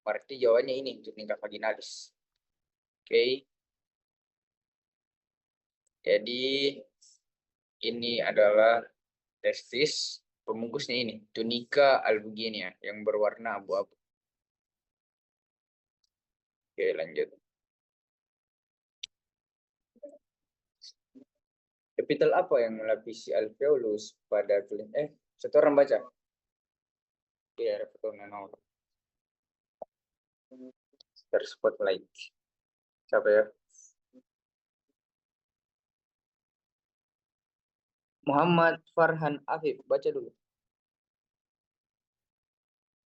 Berarti jawabannya ini tunica vaginalis. Oke. Jadi ini adalah testis, pembungkusnya ini tunica albugenia yang berwarna abu-abu. Oke, lanjut. Epitel apa yang melapisi alveolus pada satu orang baca. Iya, nomor. Spotlight. Siapa ya? Muhammad Farhan Afif, baca dulu.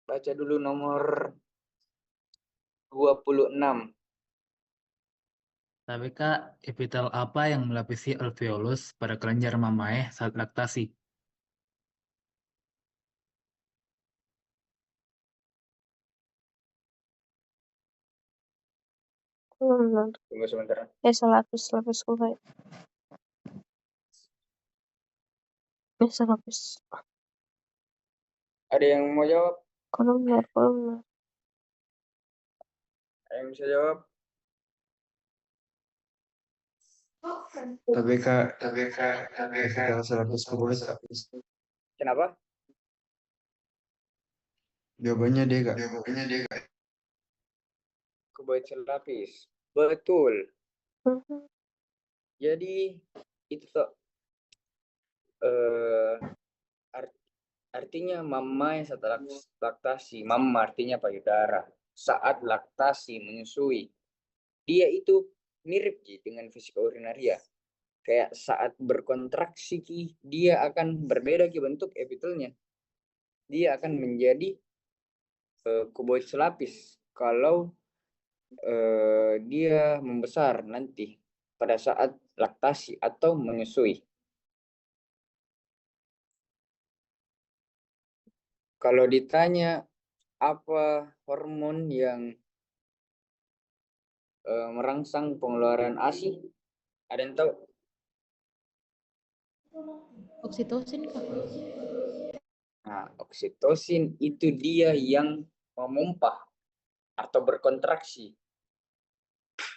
Baca dulu nomor 26. Tapi Kak, epitel apa yang melapisi alveolus pada kelenjar mamae saat laktasi? Kolumnar. Tunggu sebentar. Lapis kulit. Lapis. Ada yang mau jawab? Kolumnar. Ada yang bisa jawab? TBK selapis kuboid. Kenapa? Jawabannya D, Kak. Kuboid selapis. Betul. Jadi itu tuh artinya mama yang setelah laktasi, mama artinya payudara. Saat laktasi menyusui, dia itu mirip dengan vesika urinaria. Kayak saat berkontraksi dia akan berbeda bentuk epitelnya. Dia akan menjadi kuboid selapis kalau dia membesar nanti pada saat laktasi atau menyusui. Kalau ditanya apa hormon yang merangsang pengeluaran ASI, ada yang tahu? Oksitosin, Kak. Nah, oksitosin itu dia yang memompa atau berkontraksi.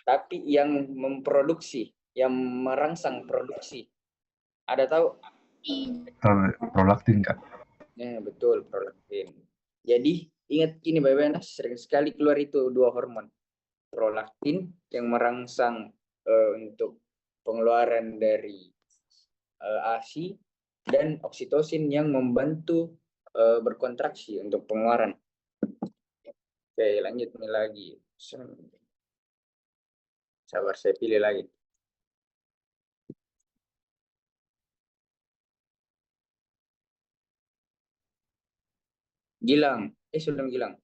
Tapi yang memproduksi, yang merangsang produksi. Ada tahu? Prolaktin, Kak. Nah, betul, prolaktin. Jadi, ingat gini, Bapak, sering sekali keluar itu dua hormon. Prolaktin yang merangsang untuk pengeluaran dari ASI dan oksitosin yang membantu berkontraksi untuk pengeluaran. Oke, lanjut nih lagi. Sabar, saya pilih lagi. Gilang, sebelum Gilang.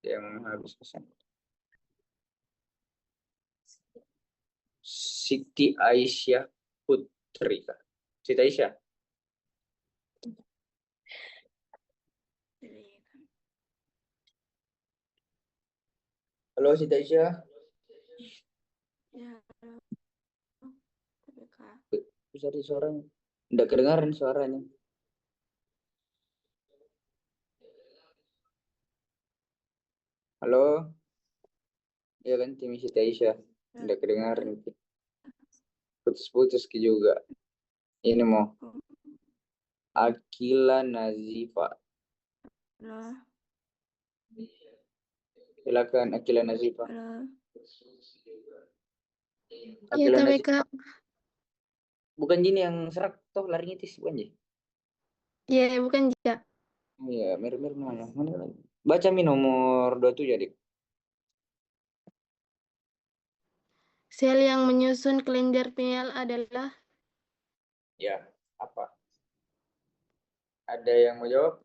Yang habis pesan. Siti Aisyah Putri. Siti Aisyah. Halo Siti Aisyah. Ya, Cari suaranya. Nggak kedengaran suaranya. Halo? Iya kan, tim Siti Aisyah. Nggak kedengaran. Putus-putus juga. Ini mau. Akila Nazifa. Halo. Silakan Akila Nazifa. Halo. Iya, Akila tapi Nazifa. Kak. Bukan Jini yang serak toh laringitis, bukan Ji? Iya, bukan Jika. Iya, mirip-mirip mana? Mana lagi? Baca Mi nomor 27 adik. Sel yang menyusun kelenjar pineal adalah Ya, apa? Ada yang mau jawab?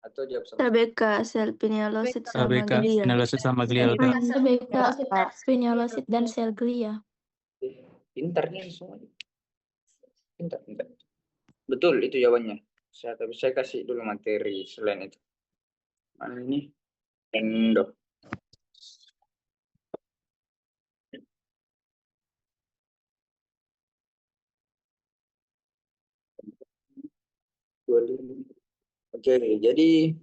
Atau jawab sama? TBK, sel pinealosit sama ABK, glia. analisis sama glial, Kak. TBK, pinealosit dan sel glia. Pintar nih semua. Pintar. Betul itu jawabannya. Tapi saya kasih dulu materi selain itu. Mana ini? Endo. Oke, jadi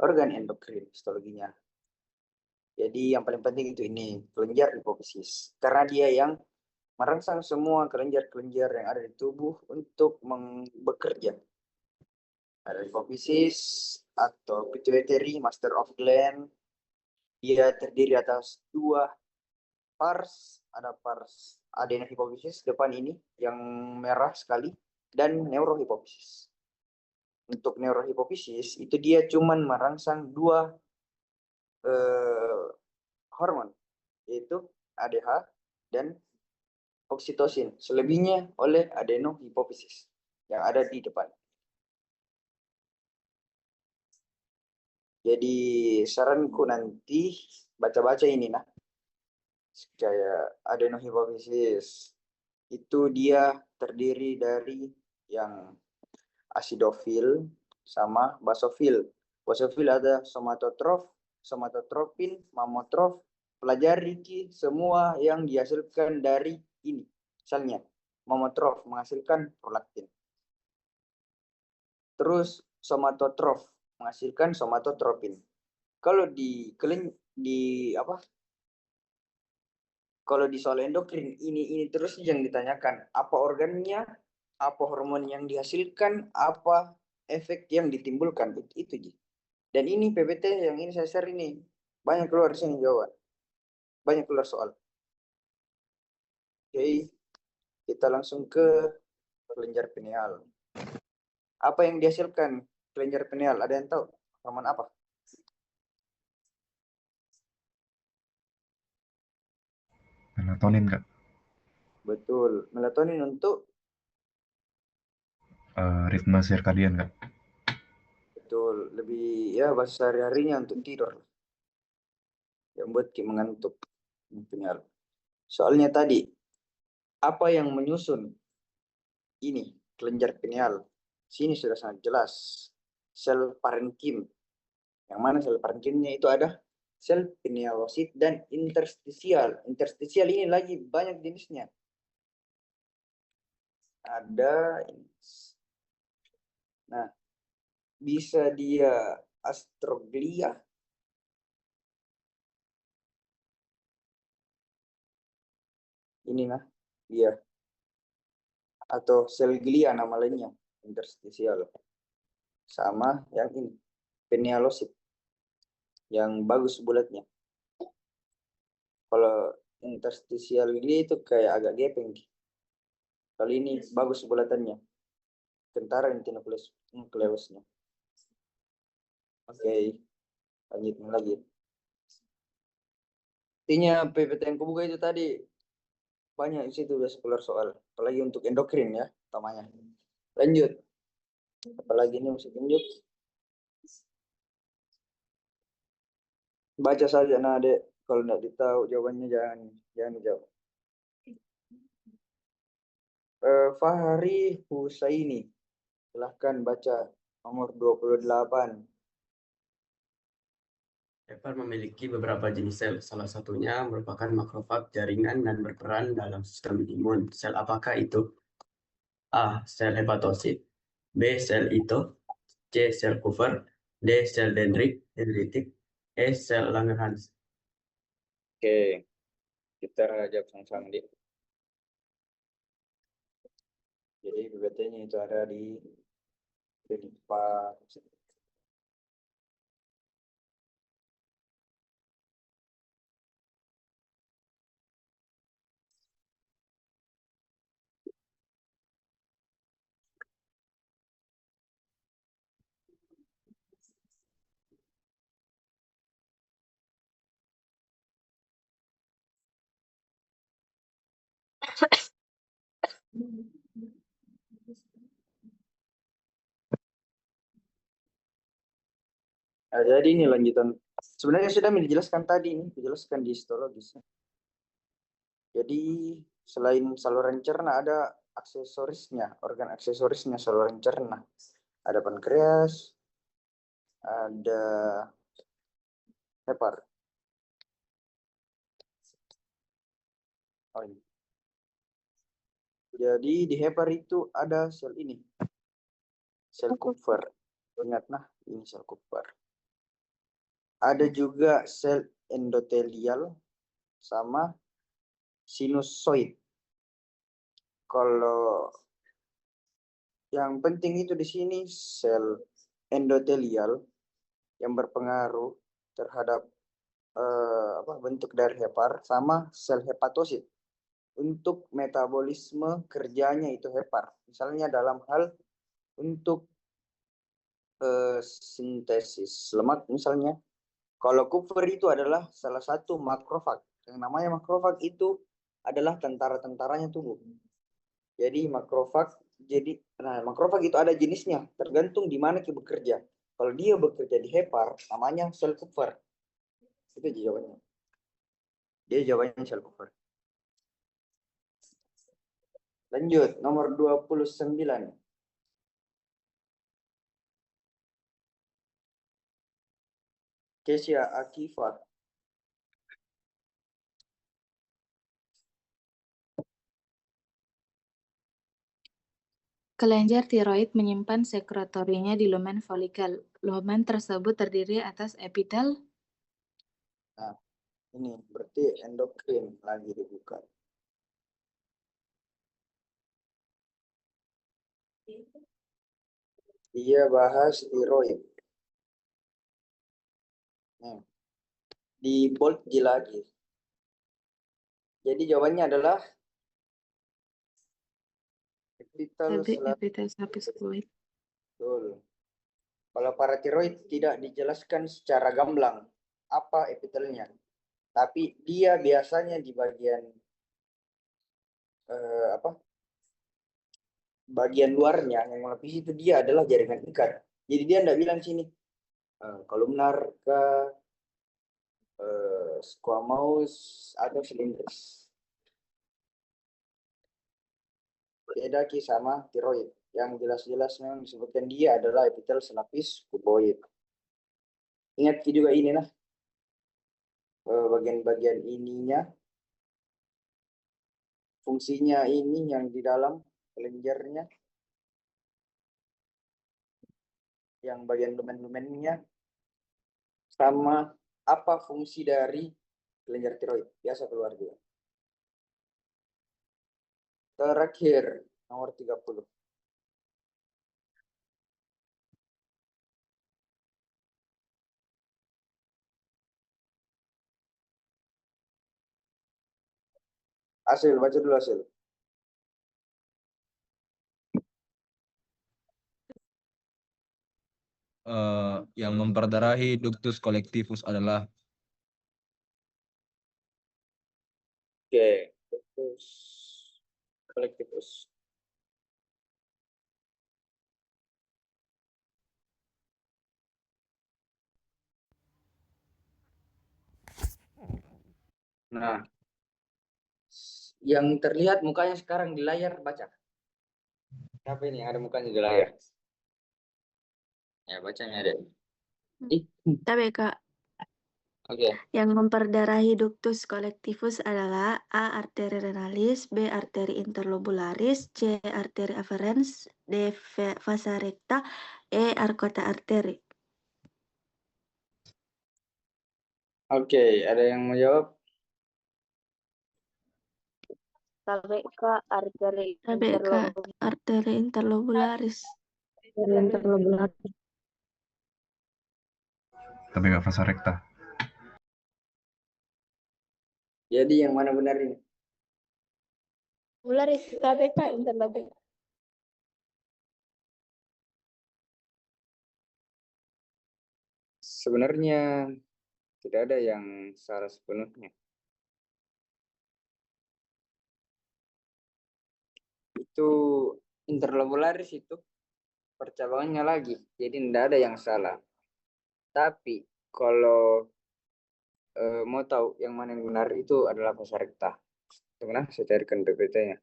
organ endokrin histologinya. Jadi yang paling penting itu ini, kelenjar hipofisis. Karena dia yang merangsang semua kelenjar-kelenjar yang ada di tubuh untuk bekerja. Ada hipofisis atau pituitary, master of gland. Dia terdiri atas dua pars, ada pars adenohipofisis depan ini yang merah sekali dan neurohipofisis. Untuk neurohipofisis itu dia cuman merangsang dua hormon, yaitu ADH dan oksitosin. Selebihnya oleh adenohipofisis yang ada di depan. Jadi saranku nanti baca-baca ini nah. Kayak adenohipofisis itu dia terdiri dari yang asidofil sama basofil. Basofil ada somatotrof, somatotropin, mamotrof. Pelajari semua yang dihasilkan dari ini. Misalnya, mamotrof menghasilkan prolaktin. Terus somatotrof menghasilkan somatotropin. Kalau kalau di soal endokrin ini terus yang ditanyakan, apa organnya, apa hormon yang dihasilkan, apa efek yang ditimbulkan, itu. Dan ini PPT yang ini saya share ini banyak keluar di sini jawaban, banyak keluar soal. Oke, kita langsung ke kelenjar pineal. Apa yang dihasilkan kelenjar pineal? Ada yang tahu? Hormon apa? Melatonin, Kak. Betul, melatonin untuk Ritme sirkadian, Kak. betul, lebih ya bahasa sehari-harinya untuk tidur. Yang buat mengantuk pineal. Soalnya tadi, apa yang menyusun ini kelenjar pineal? Sini sudah sangat jelas. Sel parenkim. Yang mana sel parenkimnya itu ada sel pinealosit dan interstisial. Interstisial ini lagi banyak jenisnya. Ada ini. Nah, bisa dia astroglia. Ini nah, dia. Atau sel glia nama lainnya, interstisial. Sama yang ini, pinealosit. Yang bagus bulatnya. Kalau interstisial glia itu kayak agak gepeng. Kali ini bagus bulatannya. Kentara nukleusnya. Oke, lanjut lagi. Intinya PPT yang kubuka itu tadi banyak di situ udah keluar soal. Apalagi untuk endokrin ya, utamanya. Lanjut. Apalagi ini mesti tunjuk. Baca saja nah adek. Kalau tidak ditahu jawabannya jangan dijawab. Fahri Husaini. Silahkan baca nomor 28. Paper memiliki beberapa jenis sel, salah satunya merupakan makrofag jaringan dan berperan dalam sistem imun. Sel apakah itu? A. Sel hepatosit, B. Sel ito, C. Sel Kupffer, D. Sel dendritik, E. Sel Langerhans. Oke, kita jawab sama-sama di. Jadi BBT-nya itu ada di Pak. Nah, jadi ini lanjutan. Sebenarnya sudah dijelaskan tadi, ini dijelaskan di histologis. Jadi selain saluran cerna ada aksesorisnya, organ aksesorisnya saluran cerna. Ada pankreas, ada hepar. Oh, ini. Jadi di hepar itu ada sel ini, sel Kupffer. Ingat nah, ini sel Kupffer. Ada juga sel endotelial sama sinusoid. Kalau yang penting itu di sini sel endotelial yang berpengaruh terhadap bentuk dari hepar sama sel hepatosit. Untuk metabolisme kerjanya itu hepar. Misalnya dalam hal untuk sintesis lemak misalnya. Kalau Kupffer itu adalah salah satu makrofag. Yang namanya makrofag itu adalah tentara-tentaranya tubuh. Jadi makrofag makrofag itu ada jenisnya, tergantung di mana dia bekerja. Kalau dia bekerja di hepar, namanya sel Kupffer. Itu jawabannya. Dia jawabannya sel Kupffer. Lanjut, nomor 29. Kesia Akiva. Kelenjar tiroid menyimpan sekretorinya di lumen folikel. Lumen tersebut terdiri atas epitel. Nah, ini berarti endokrin lagi dibuka. Dia bahas tiroid. Di bold lagi. Jadi jawabannya adalah Epitel sapis-kulit. Betul. Kalau paratiroid tidak dijelaskan secara gamblang apa epitelnya, tapi dia biasanya di bagian bagian luarnya yang melapisi itu dia adalah jaringan ikat. Jadi dia tidak bilang sini kolumnar ke squamous atau silindris. Beda sama tiroid. Yang jelas-jelas memang disebutkan dia adalah epitel selapis kuboid. Ingat juga ini nah, bagian-bagian ininya, fungsinya ini yang di dalam kelenjarnya, yang bagian lumen-lumennya, sama apa fungsi dari kelenjar tiroid. Biasa keluar juga. Terakhir, nomor 30. Hasil, baca dulu hasil. Yang memperdarahi ductus collectivus adalah ductus collectivus. Nah, yang terlihat mukanya sekarang di layar, baca. Apa ini ada mukanya di layar? Ya, bacanya ada. Tapi Kak. Oke. Yang memperdarahi ductus collectivus adalah A. Arteri renalis, B. Arteri interlobularis, C. Arteri afferens, D. Vasa recta, E. Arcota arteri. Oke, ada yang mau jawab? Sampai ke arteri Sampai ke arteri interlobularis. interlobularis. Tapi nggak vasa recta. Jadi yang mana benar ini? Bularis, sampai ke interlobularis. Sebenarnya tidak ada yang salah sepenuhnya. Itu interlobularis itu percabangannya lagi, jadi tidak ada yang salah. Tapi kalau mau tahu yang mana yang benar itu adalah vasa recta. Sebenarnya saya carikan PPT-nya.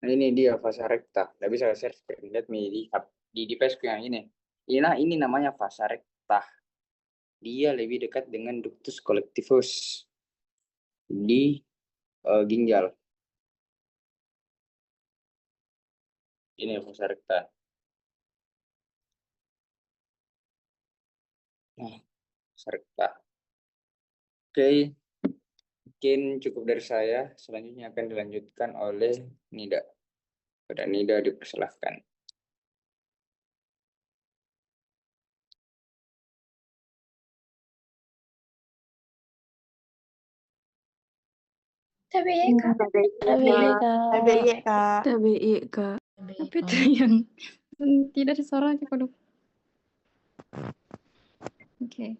Nah, ini dia vasa recta. Tidak bisa saya screen. Lihat di Facebook yang ini. Ini namanya vasa recta. Dia lebih dekat dengan ductus collectivus di ginjal. Ini vasa recta. Nah, vasa recta. Oke, mungkin cukup dari saya. Selanjutnya akan dilanjutkan oleh Nida. Pada Nida dipersilahkan. TBY Kak. TBY Kak. TBI, Kak. Apa itu yang tidak ada suaranya, waduh. Oke.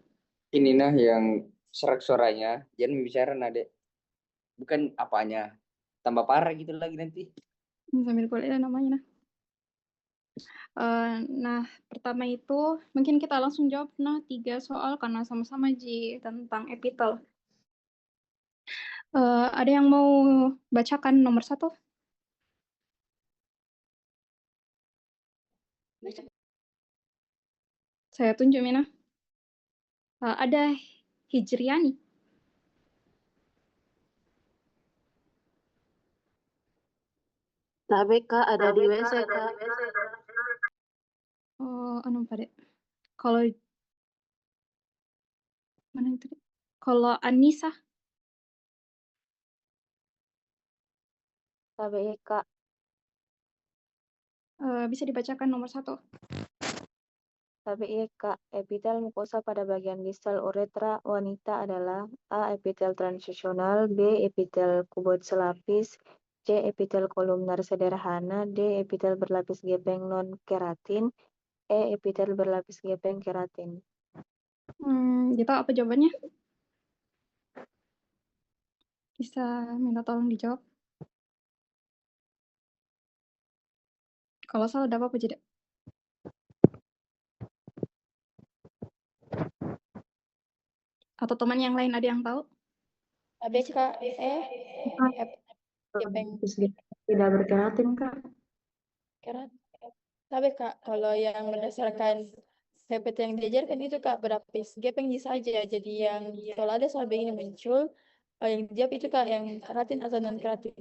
Ini nah yang serak suaranya. Jangan bicara nade. Bukan apanya. Tambah parah gitu lagi nanti. Sambil kuliah namanya. Nah, pertama itu mungkin kita langsung jawab 3 soal karena sama-sama tentang epitel. Ada yang mau bacakan nomor 1? Saya tunjuk, Mina. Ada Hijriani. Tapi Kak ada di WC Kak. Pada. Kalau mana itu? Kalau Anissa, TBY Kak. bisa dibacakan nomor 1. TBY Kak. Epitel mukosa pada bagian distal uretra wanita adalah A. Epitel transisional, B. Epitel kuboid selapis, C. Epitel kolumnar sederhana, D. Epitel berlapis gepeng non keratin, E. Epitel berlapis gepeng keratin. Kita apa jawabannya? Bisa minta tolong dijawab. Kalau salah, ada apa-apa tidak? Atau teman yang lain ada yang tahu? ABK Tidak berkeratin Kak. kerat. Tapi Kak, kalau yang berdasarkan PPT yang diajarkan itu Kak berlapis gepeng saja. Jadi yang kalau ada soal begini muncul, yang dijawab itu Kak yang keratin atau non keratin.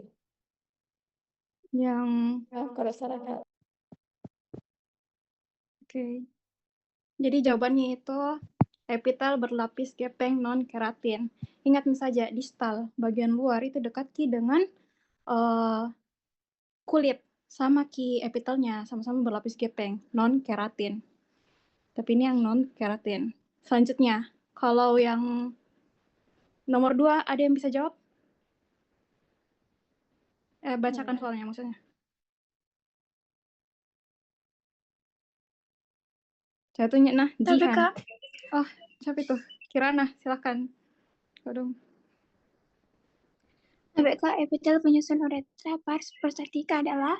Yang Kalau salah Kak. Oke. Jadi jawabannya itu Epitel berlapis gepeng non-keratin. Ingat saja, distal, bagian luar itu dekat Ki dengan kulit. Sama Ki epitelnya, sama-sama berlapis gepeng, non-keratin. Tapi ini yang non-keratin. Selanjutnya, kalau yang nomor 2, ada yang bisa jawab? Bacakan soalnya maksudnya. Jatuhnya, nah, Tapi Jihan. Kak, Oh, siapa itu? Kirana, silakan. Kodong. tapi Kak, epitel penyusun uretra pars prostatika adalah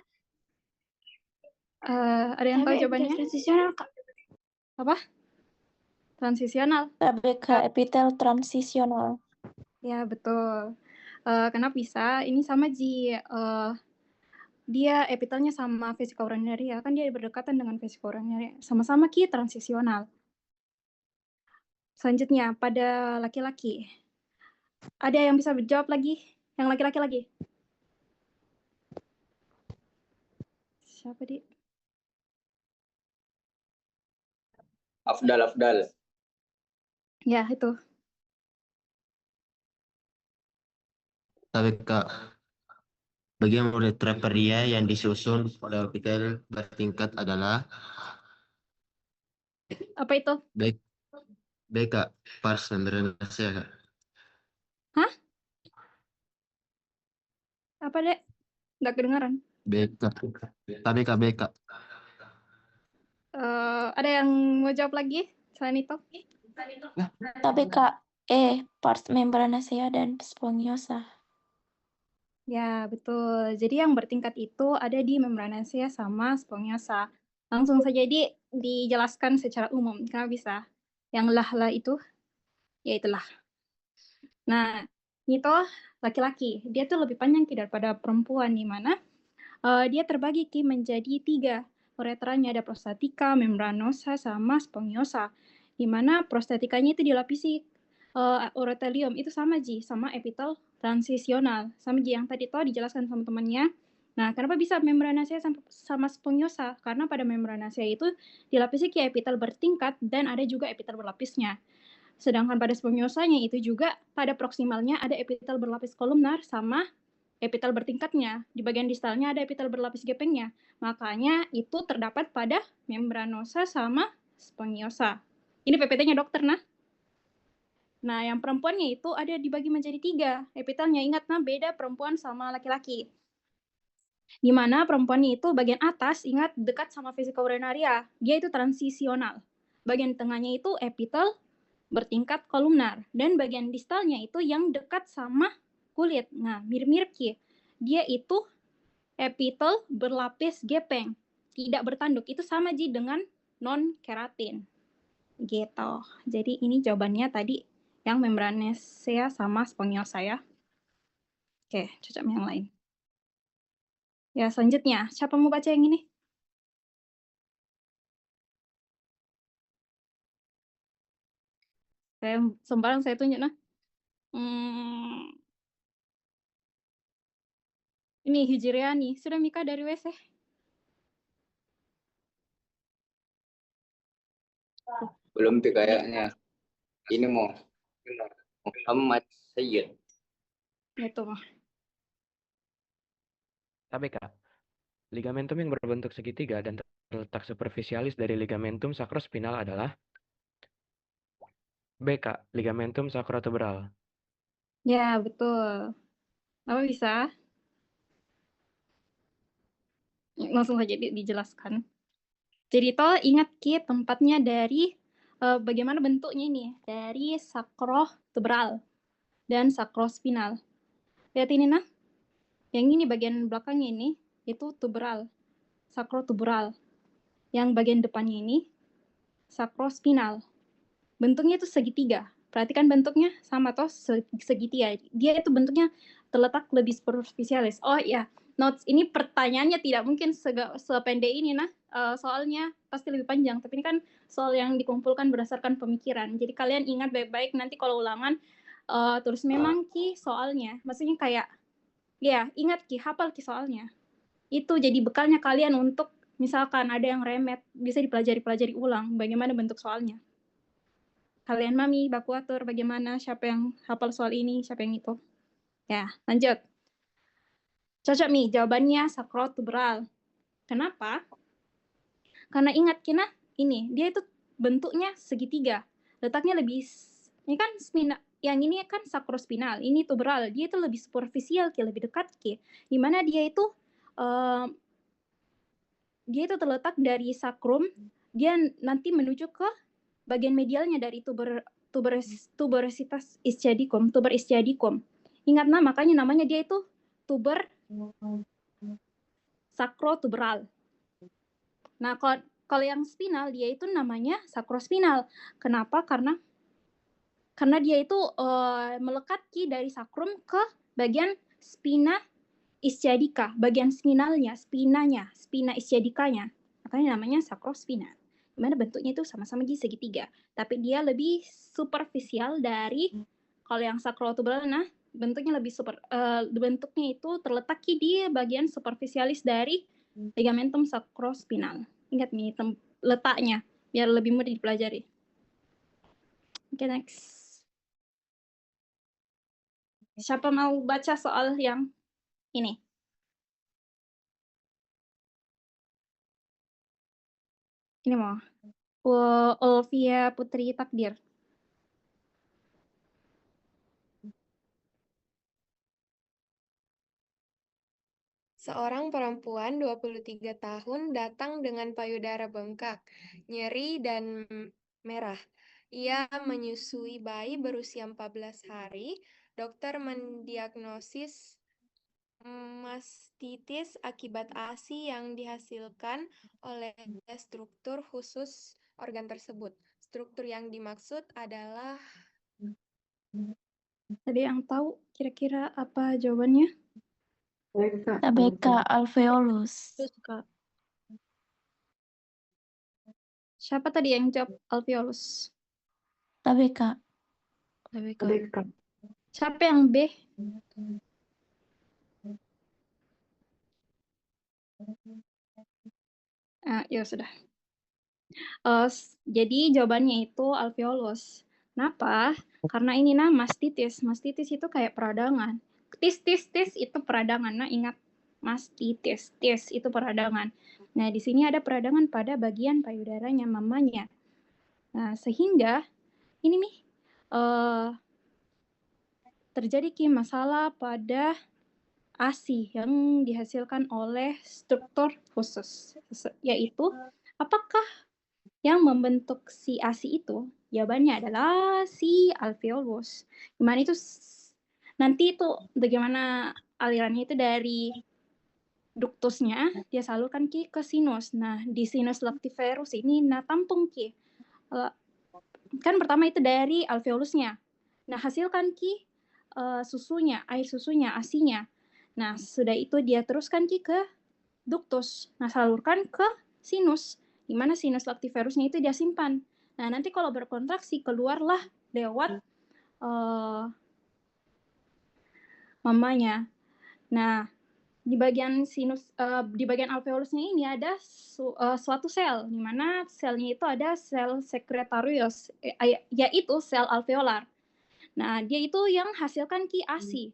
Ada yang tahu tapi jawabannya? epitel transisional, Kak. Apa? Transisional. TBK epitel transisional. Ya, betul. Kenapa bisa? Ini sama Ji. Dia epitelnya sama vesika urinaria, kan dia berdekatan dengan vesika urinaria. Sama-sama Ki transisional. Selanjutnya, pada laki-laki. Ada yang bisa menjawab lagi? Yang laki-laki lagi? Siapa, Di? Afdal. Ya, itu. Tapi Kak, bagian uretra pria yang disusun pada epitel bertingkat adalah Apa itu? B Kak, pars membranacea Kak. Hah? Apa, Dek? Nggak kedengaran. B Kak. Tapi Kak, B Kak. Ada yang mau jawab lagi selain itu? Tapi Kak, pars membranacea dan spongiosa. Ya, betul. Jadi yang bertingkat itu ada di membranacea sama spongiosa. Langsung saja dijelaskan secara umum. Kenapa bisa? Yang lah itu, ya itulah. Nah, itu laki-laki. Dia tuh lebih panjang daripada perempuan, di mana dia terbagi menjadi 3. Uretranya ada prostatika, membranosa, sama spongiosa. Di mana prostatikanya itu dilapisi uretelium. Itu sama Ji, sama epitel transisional. Sama Ji yang tadi tuh dijelaskan sama temannya. Nah, kenapa bisa membranacea sama spongiosa? Karena pada membranacea itu dilapisi epitel bertingkat dan ada juga epitel berlapisnya. Sedangkan pada spongiosanya itu juga pada proksimalnya ada epitel berlapis kolumnar sama epitel bertingkatnya. Di bagian distalnya ada epitel berlapis gepengnya. Makanya itu terdapat pada membranosa sama spongiosa. Ini PPT-nya dokter, nah. Nah, yang perempuannya itu ada dibagi menjadi 3 epitelnya. Ingat, nah, beda perempuan sama laki-laki. Di mana perempuannya itu bagian atas, ingat, dekat sama vesika urinaria. Dia itu transisional. Bagian tengahnya itu epitel bertingkat kolumnar. Dan bagian distalnya itu yang dekat sama kulit. Nah, mirip-mirip Ki. Dia itu epitel berlapis gepeng. Tidak bertanduk. Itu sama Ji dengan non-keratin. Gitu. Jadi ini jawabannya tadi yang membranacea sama spongiosa ya. Oke, cocok yang lain. Ya, selanjutnya. Siapa mau baca yang ini? Sembarang saya tunjuk, nah. Ini Hijriani. Sudah Mika dari WC? Belum tuh kayaknya. Ini mau Muhammad Sayyid. Itu mah. Tapi Kak, ligamentum yang berbentuk segitiga dan terletak superficialis dari ligamentum sacrospinal adalah B, Kak, ligamentum sacrotuberal. Ya, betul. Apa bisa? Langsung saja dijelaskan. Jadi tol ingat Ki tempatnya dari bagaimana bentuknya ini, dari sacrotuberal dan sacrospinal. Lihat ini nah. Yang ini bagian belakangnya ini itu tuberal, sacrotuberal. Yang bagian depannya ini sacrospinal. Bentuknya itu segitiga. Perhatikan bentuknya sama toh segitiga. Dia itu bentuknya terletak lebih superficialis. Oh ya, notes ini pertanyaannya tidak mungkin sependek ini nah. Soalnya pasti lebih panjang. Tapi ini kan soal yang dikumpulkan berdasarkan pemikiran. Jadi kalian ingat baik-baik nanti kalau ulangan tulis memang Ki soalnya. Maksudnya kayak ya ingat Ki, hafal Ki soalnya. Itu jadi bekalnya kalian untuk misalkan ada yang remet bisa dipelajari ulang bagaimana bentuk soalnya. Kalian mami baku atur bagaimana, siapa yang hafal soal ini, siapa yang itu. Ya, lanjut. Cocok Mi, jawabannya sakrotubral. Kenapa? Karena ingat Kina, ini dia itu bentuknya segitiga. Letaknya lebih, ini kan spina, yang ini kan sakrospinal, ini tuberal. Dia itu lebih superficial, lebih dekat di mana dia itu terletak dari sakrum, dia nanti menuju ke bagian medialnya dari tuberositas ischiadicum, tuber ischiadicum. Ingat makanya namanya dia itu tuber sakrotuberal. Nah, kalau yang spinal dia itu namanya sakrospinal. Kenapa? Karena dia itu melekat dari sakrum ke bagian spina ischiadica, bagian spinalnya, spina ischiadicanya. Makanya namanya sakrospinal. Dimana bentuknya itu sama-sama segitiga, tapi dia lebih superficial dari kalau yang sakrotuberal. Nah, bentuknya itu terletak di bagian superficialis dari ligamentum sakrospinal. Ingat nih letaknya biar lebih mudah dipelajari. Oke, next. Siapa mau baca soal yang ini? Ini mau. Olvia Putri Takdir. Seorang perempuan 23 tahun datang dengan payudara bengkak, nyeri dan merah. Ia menyusui bayi berusia 14 hari. Dokter mendiagnosis mastitis akibat ASI yang dihasilkan oleh struktur khusus organ tersebut. Struktur yang dimaksud adalah... Tadi yang tahu kira-kira apa jawabannya? TBK alveolus. Siapa tadi yang jawab alveolus? TBK. Siapa yang B? Ya sudah. Jadi jawabannya itu alveolus. Kenapa? Karena ini mastitis. Mastitis itu kayak peradangan. Tis itu peradangan. Nah, ingat mastitis. Tis itu peradangan. Nah, di sini ada peradangan pada bagian payudaranya mamanya. Nah, sehingga ini nih terjadi masalah pada ASI yang dihasilkan oleh struktur khusus, yaitu apakah yang membentuk si ASI itu? Jawabannya adalah si alveolus. Gimana itu? Nanti itu bagaimana alirannya itu dari duktusnya dia salurkan ke sinus. Nah, di sinus lactiferus ini tampung kan pertama itu dari alveolusnya. Nah, hasilkan susunya, air susunya, ASI-nya. Nah, sudah itu dia teruskan ke duktus. Nah, salurkan ke sinus, di mana sinus lactiferusnya itu dia simpan. Nah, nanti kalau berkontraksi keluarlah lewat mamanya. Nah, di bagian di bagian alveolusnya ini ada suatu sel, di mana selnya itu ada sel sekretarius, yaitu sel alveolar. Nah, dia itu yang hasilkan ASI.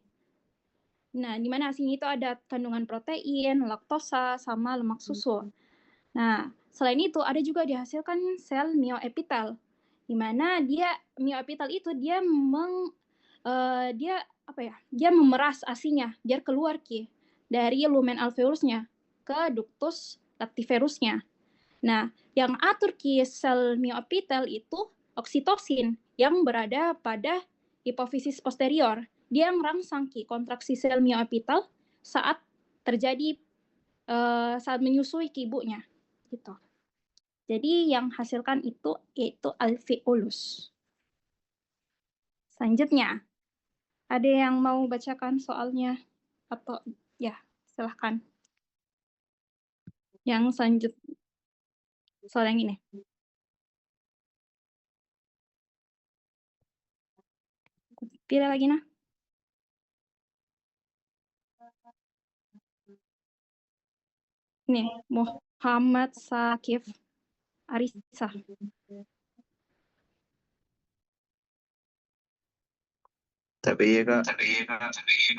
Nah, di mana ASI itu ada kandungan protein, laktosa, sama lemak susu. Nah, selain itu ada juga dihasilkan sel myoepitel, di mana myoepitel itu dia memeras ASI-nya biar keluar dari lumen alveolusnya ke ductus lactiferusnya. Nah, yang atur sel myoepitel itu oksitosin yang berada pada hipofisis posterior. Dia merangsang kontraksi sel myoepitel saat terjadi saat menyusui ibunya. Gitu. Jadi yang hasilkan itu yaitu alveolus. Selanjutnya, ada yang mau bacakan soalnya atau ya silahkan. Yang selanjutnya soal yang ini. Pilih lagi nah. Nih, Muhammad Sakif Arisa. Tapi iya Kak,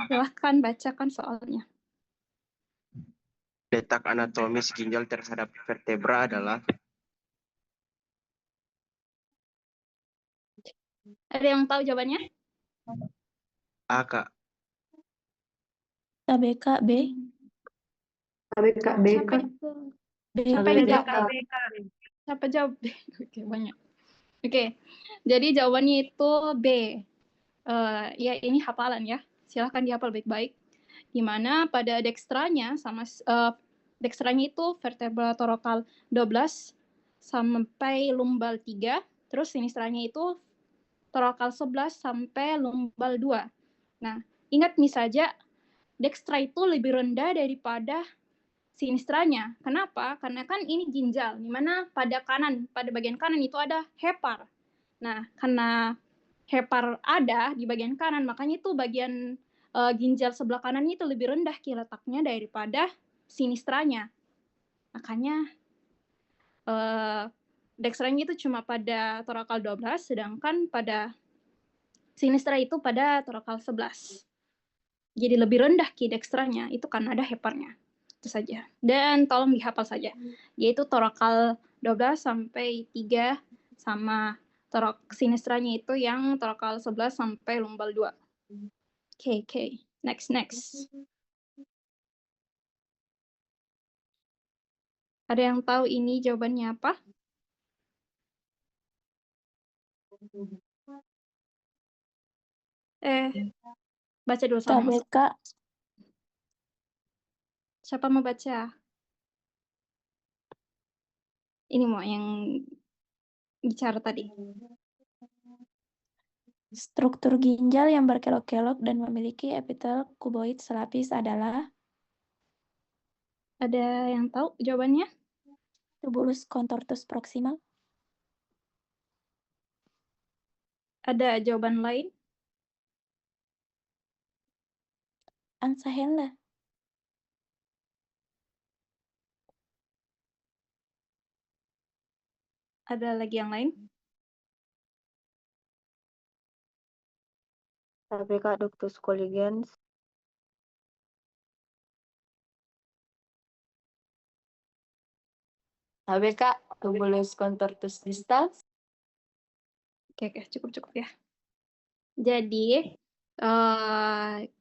Silahkan bacakan soalnya. letak anatomis ginjal terhadap vertebra adalah Ada yang tahu jawabannya? A Kak. KBK B. KBK B, Siapa Kak. itu? B. Siapa yang KBK. jawab? Siapa jawab B? Oke, banyak. Oke, jadi jawabannya itu B. Ya ini hafalan ya. Silahkan dihafal baik-baik. Di mana pada dextranya sama dextranya itu vertebra thoracal 12 sampai lumbal 3, terus sinistranya itu thoracal 11 sampai lumbal 2. Nah, ingat nih saja dextra itu lebih rendah daripada sinistranya. Kenapa? Karena kan ini ginjal, di mana pada bagian kanan itu ada hepar. Nah, karena hepar ada di bagian kanan, makanya itu bagian ginjal sebelah kanan itu lebih rendah letaknya daripada sinistranya. Makanya dextranya itu cuma pada thoracal 12, sedangkan pada sinistra itu pada thoracal 11. Jadi lebih rendah dextranya, itu karena ada heparnya. Itu saja. Dan tolong dihafal saja. Yaitu thoracal 12 sampai 3 sama sinistranya itu yang thoracal 11 sampai lumbal 2. Oke. Next. Ada yang tahu ini jawabannya apa? Baca dulu sama. KBK. Siapa mau baca? Ini mau yang bicara tadi. Struktur ginjal yang berkelok-kelok dan memiliki epitel kuboid selapis adalah? Ada yang tahu jawabannya? Tubulus contortus proximal. Ada jawaban lain? Angsa Henle. Ada lagi yang lain? KBK ductus colligens. KBK tubulus contortus distans. Oke, cukup ya. Jadi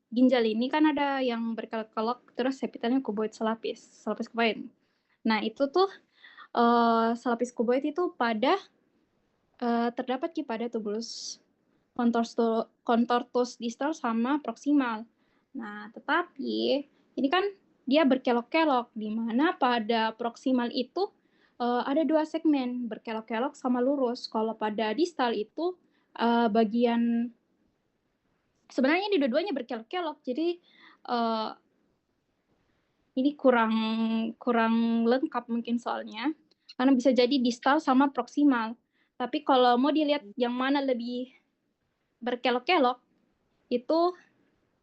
ginjal ini kan ada yang berkelok-kelok, terus epitelnya kuboid selapis kuboid. Nah itu tuh selapis kuboid itu pada terdapat pada tubulus contortus distal sama proximal. Nah tetapi ini kan dia berkelok-kelok, di mana pada proximal itu ada 2 segmen, berkelok-kelok sama lurus. Kalau pada distal itu bagian sebenarnya di dua-duanya berkelok-kelok, jadi ini kurang lengkap mungkin soalnya, karena bisa jadi distal sama proximal. Tapi kalau mau dilihat yang mana lebih berkelok-kelok, itu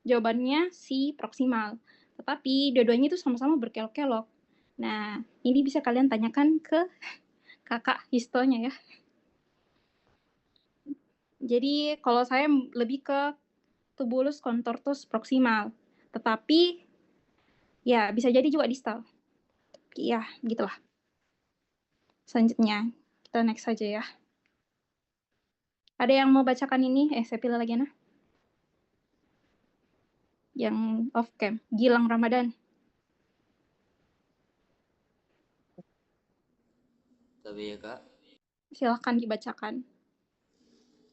jawabannya si proximal. Tetapi dua-duanya itu sama-sama berkelok-kelok. Nah, ini bisa kalian tanyakan ke kakak histonya ya. Jadi kalau saya lebih ke tubulus contortus proximal. Tetapi ya bisa jadi juga distal. Ya, gitulah. Selanjutnya, kita next saja ya. Ada yang mau bacakan ini? Saya pilih lagi nah. Yang off cam, Gilang Ramadan. Tapi ya Kak, Silahkan dibacakan.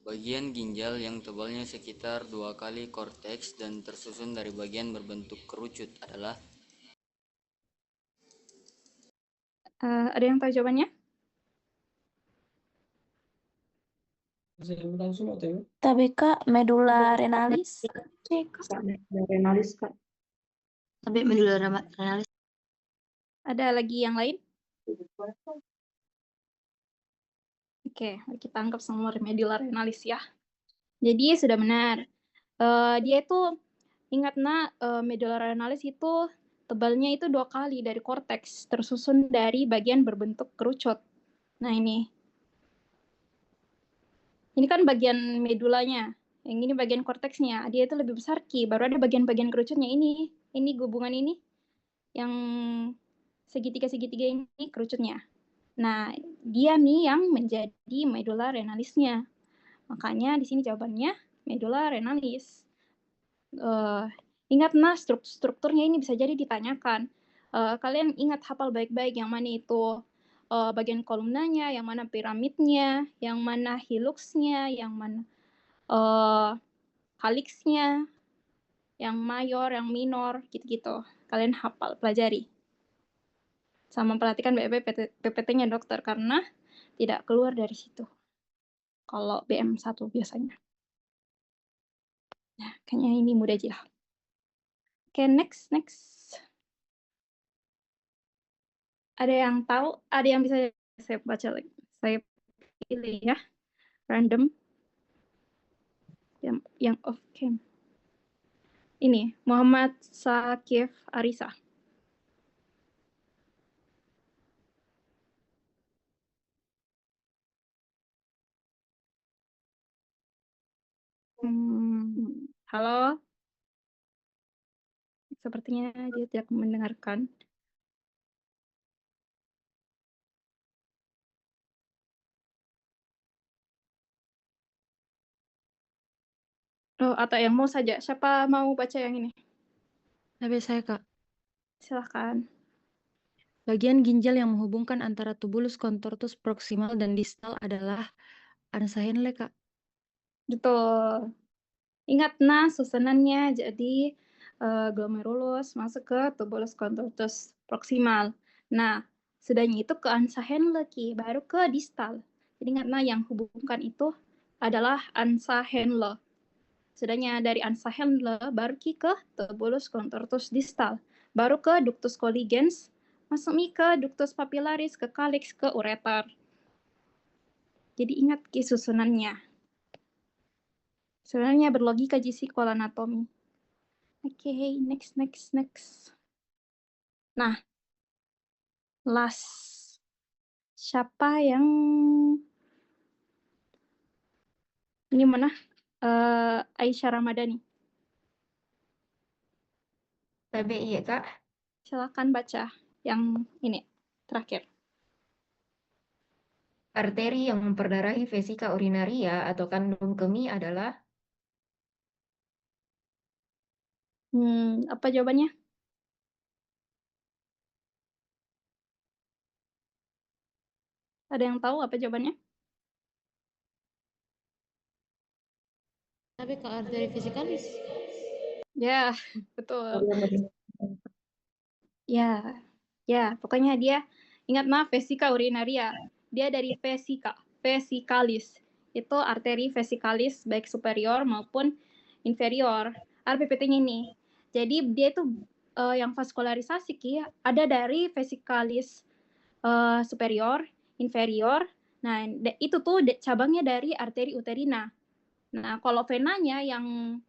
bagian ginjal yang tebalnya sekitar 2 kali korteks dan tersusun dari bagian berbentuk kerucut adalah? Ada yang tahu jawabannya? KBK medulla renalis. Renalis, Kak. Sampai medulla renalis. Ada lagi yang lain? Oke, kita anggap semua medulla renalis ya. Jadi sudah benar. Dia itu ingat medulla renalis itu tebalnya itu 2 kali dari korteks, tersusun dari bagian berbentuk kerucut. Nah ini kan bagian medulanya, Yang ini bagian korteksnya, dia itu lebih besar Ki. Baru ada bagian-bagian kerucutnya ini gabungan ini yang segitiga-segitiga ini kerucutnya. Nah, dia nih yang menjadi medulla renalisnya. Makanya di sini jawabannya medulla renalis. Ingat nah, strukturnya ini bisa jadi ditanyakan. Kalian ingat hafal baik-baik yang mana itu bagian kolumnanya, yang mana piramidnya, yang mana hiluxnya, yang mana haliksnya, yang mayor, yang minor, gitu-gitu. Kalian hafal, pelajari. Sama perhatikan PPT-nya dokter, karena tidak keluar dari situ. Kalau BM1 biasanya. Nah, kayaknya ini mudah aja. Oke, next. Ada yang tahu? Ada yang bisa saya baca lagi? Saya pilih ya. Random. Yang off cam. Ini, Muhammad Sakif Arisa. Halo? Sepertinya dia tidak mendengarkan. Oh, atau yang mau saja. Siapa mau baca yang ini? Tapi saya, Kak. Silahkan. Bagian ginjal yang menghubungkan antara tubulus contortus proximal dan distal adalah Ansa Henle, Kak. Betul. Ingat nah susunannya, jadi glomerulus masuk ke tubulus contortus proximal. Nah, sudahnya itu ke Ansa Henle, Ki, baru ke distal. Jadi ingat nah yang hubungkan itu adalah Ansa Henle. Sudahnya dari Ansa Henle baru Ki ke tubulus contortus distal. Baru ke ductus colligens, masuk Mi ke ductus papillaris, ke calyx, ke ureter. Jadi ingat Ki susunannya. Sebenarnya berlogika di sequel anatomi. Oke, next. Nah, last. Siapa yang ini mana? Aisyah Ramadhani. KBI ya, Kak. Silakan baca yang ini terakhir. Arteri yang memperdarahi vesika urinaria atau kandung kemih adalah Apa jawabannya? Ada yang tahu apa jawabannya? Tapi Kak, arteri vesikalis. Ya, betul. Ya, pokoknya dia ingat nah vesika urinaria. Dia dari vesikalis. Itu arteri vesikalis baik superior maupun inferior. RPPT-nya ini. Jadi dia itu yang vaskularisasi Ki, ada dari vesikalis superior, inferior. Nah, itu tuh cabangnya dari arteri uterina. Nah, kalau venanya yang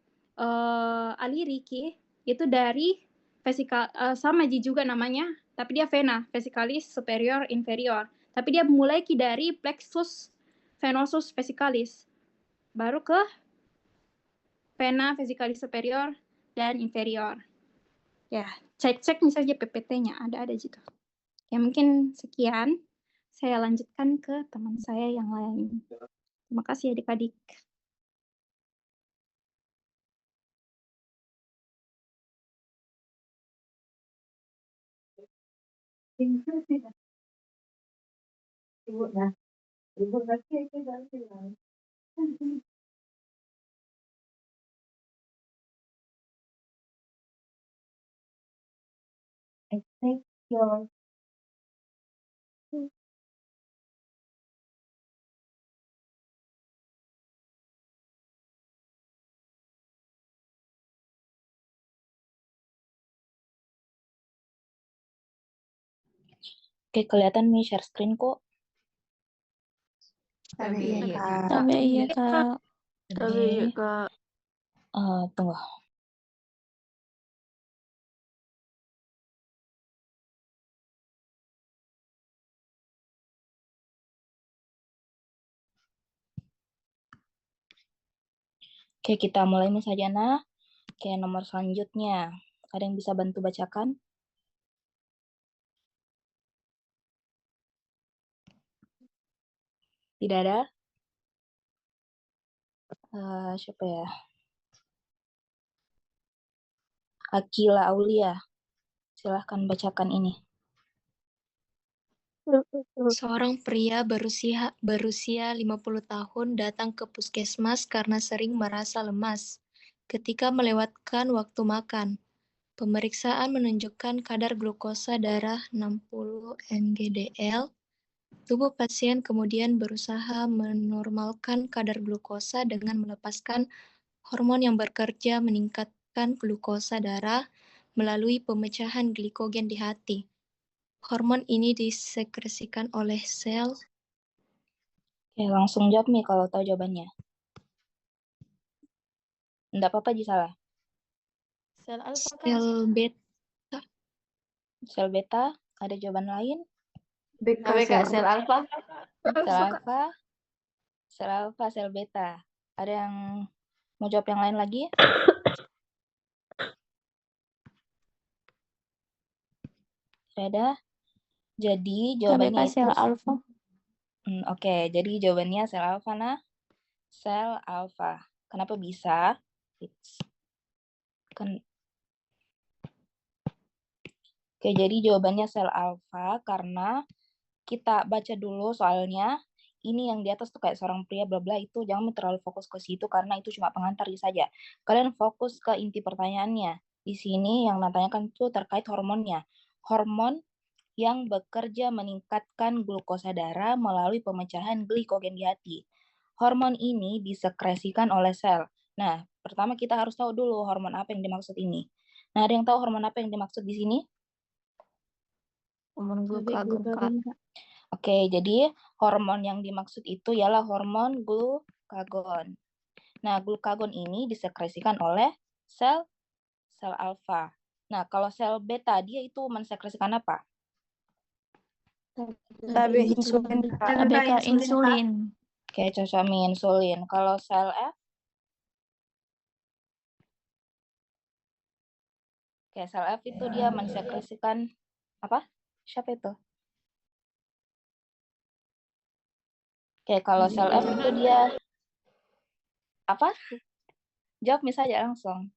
aliri Ki, itu dari vesikal sama juga namanya, tapi dia vena, vesikalis superior inferior. Tapi dia mulai Ki dari plexus venosus vesikalis. Baru ke vena vesikalis superior dan inferior. Ya, cek misalnya PPT-nya ada gitu. Ya, mungkin sekian. Saya lanjutkan ke teman saya yang lain. Terima kasih adik-adik. I think your Oke, kelihatan nih share screen kok. KBI Iya, Kak. KBI ya, Kak. KBI Kak. Tunggu. Oke, kita mulai saja, nah. Oke, nomor selanjutnya. Ada yang bisa bantu bacakan? Tidak ada? Siapa ya? Akila Aulia. Silahkan bacakan ini. Seorang pria berusia 50 tahun datang ke puskesmas karena sering merasa lemas ketika melewatkan waktu makan. Pemeriksaan menunjukkan kadar glukosa darah 60 mg/dl. Tubuh pasien kemudian berusaha menormalkan kadar glukosa dengan melepaskan hormon yang bekerja meningkatkan glukosa darah melalui pemecahan glikogen di hati. Hormon ini disekresikan oleh sel. Oke, langsung jawab nih kalau tahu jawabannya. Enggak apa-apa jika salah. Sel alfa Kak. Sel beta. Sel beta, ada jawaban lain? Kak, sel alfa. Sel alfa. Sel alfa, sel beta. Ada yang mau jawab yang lain lagi? Tidak ada. Jadi jawabannya itu sel alfa. Oke, jadi jawabannya sel alfa, nah. Sel alfa. Kenapa bisa? Oke, jadi jawabannya sel alfa karena kita baca dulu soalnya. Ini yang di atas tuh kayak seorang pria bla bla itu jangan terlalu fokus ke situ karena itu cuma pengantar saja. Kalian fokus ke inti pertanyaannya. Di sini yang ditanyakan itu terkait hormonnya. Hormon yang bekerja meningkatkan glukosa darah melalui pemecahan glikogen di hati. Hormon ini disekresikan oleh sel. Nah, pertama kita harus tahu dulu hormon apa yang dimaksud ini. Nah, ada yang tahu hormon apa yang dimaksud di sini? Hormon glukagon, Kak. Oke, jadi hormon yang dimaksud itu ialah hormon glukagon. Nah, glukagon ini disekresikan oleh sel alfa. Nah, kalau sel beta dia itu mensekresikan apa? Tabel insulin. Tabel insulin. Oke, cocok insulin. Kalau sel F? Oke, sel F itu dia mensekresikan apa? Siapa itu? Oke, kalau sel F itu dia apa? Jawab misalnya langsung.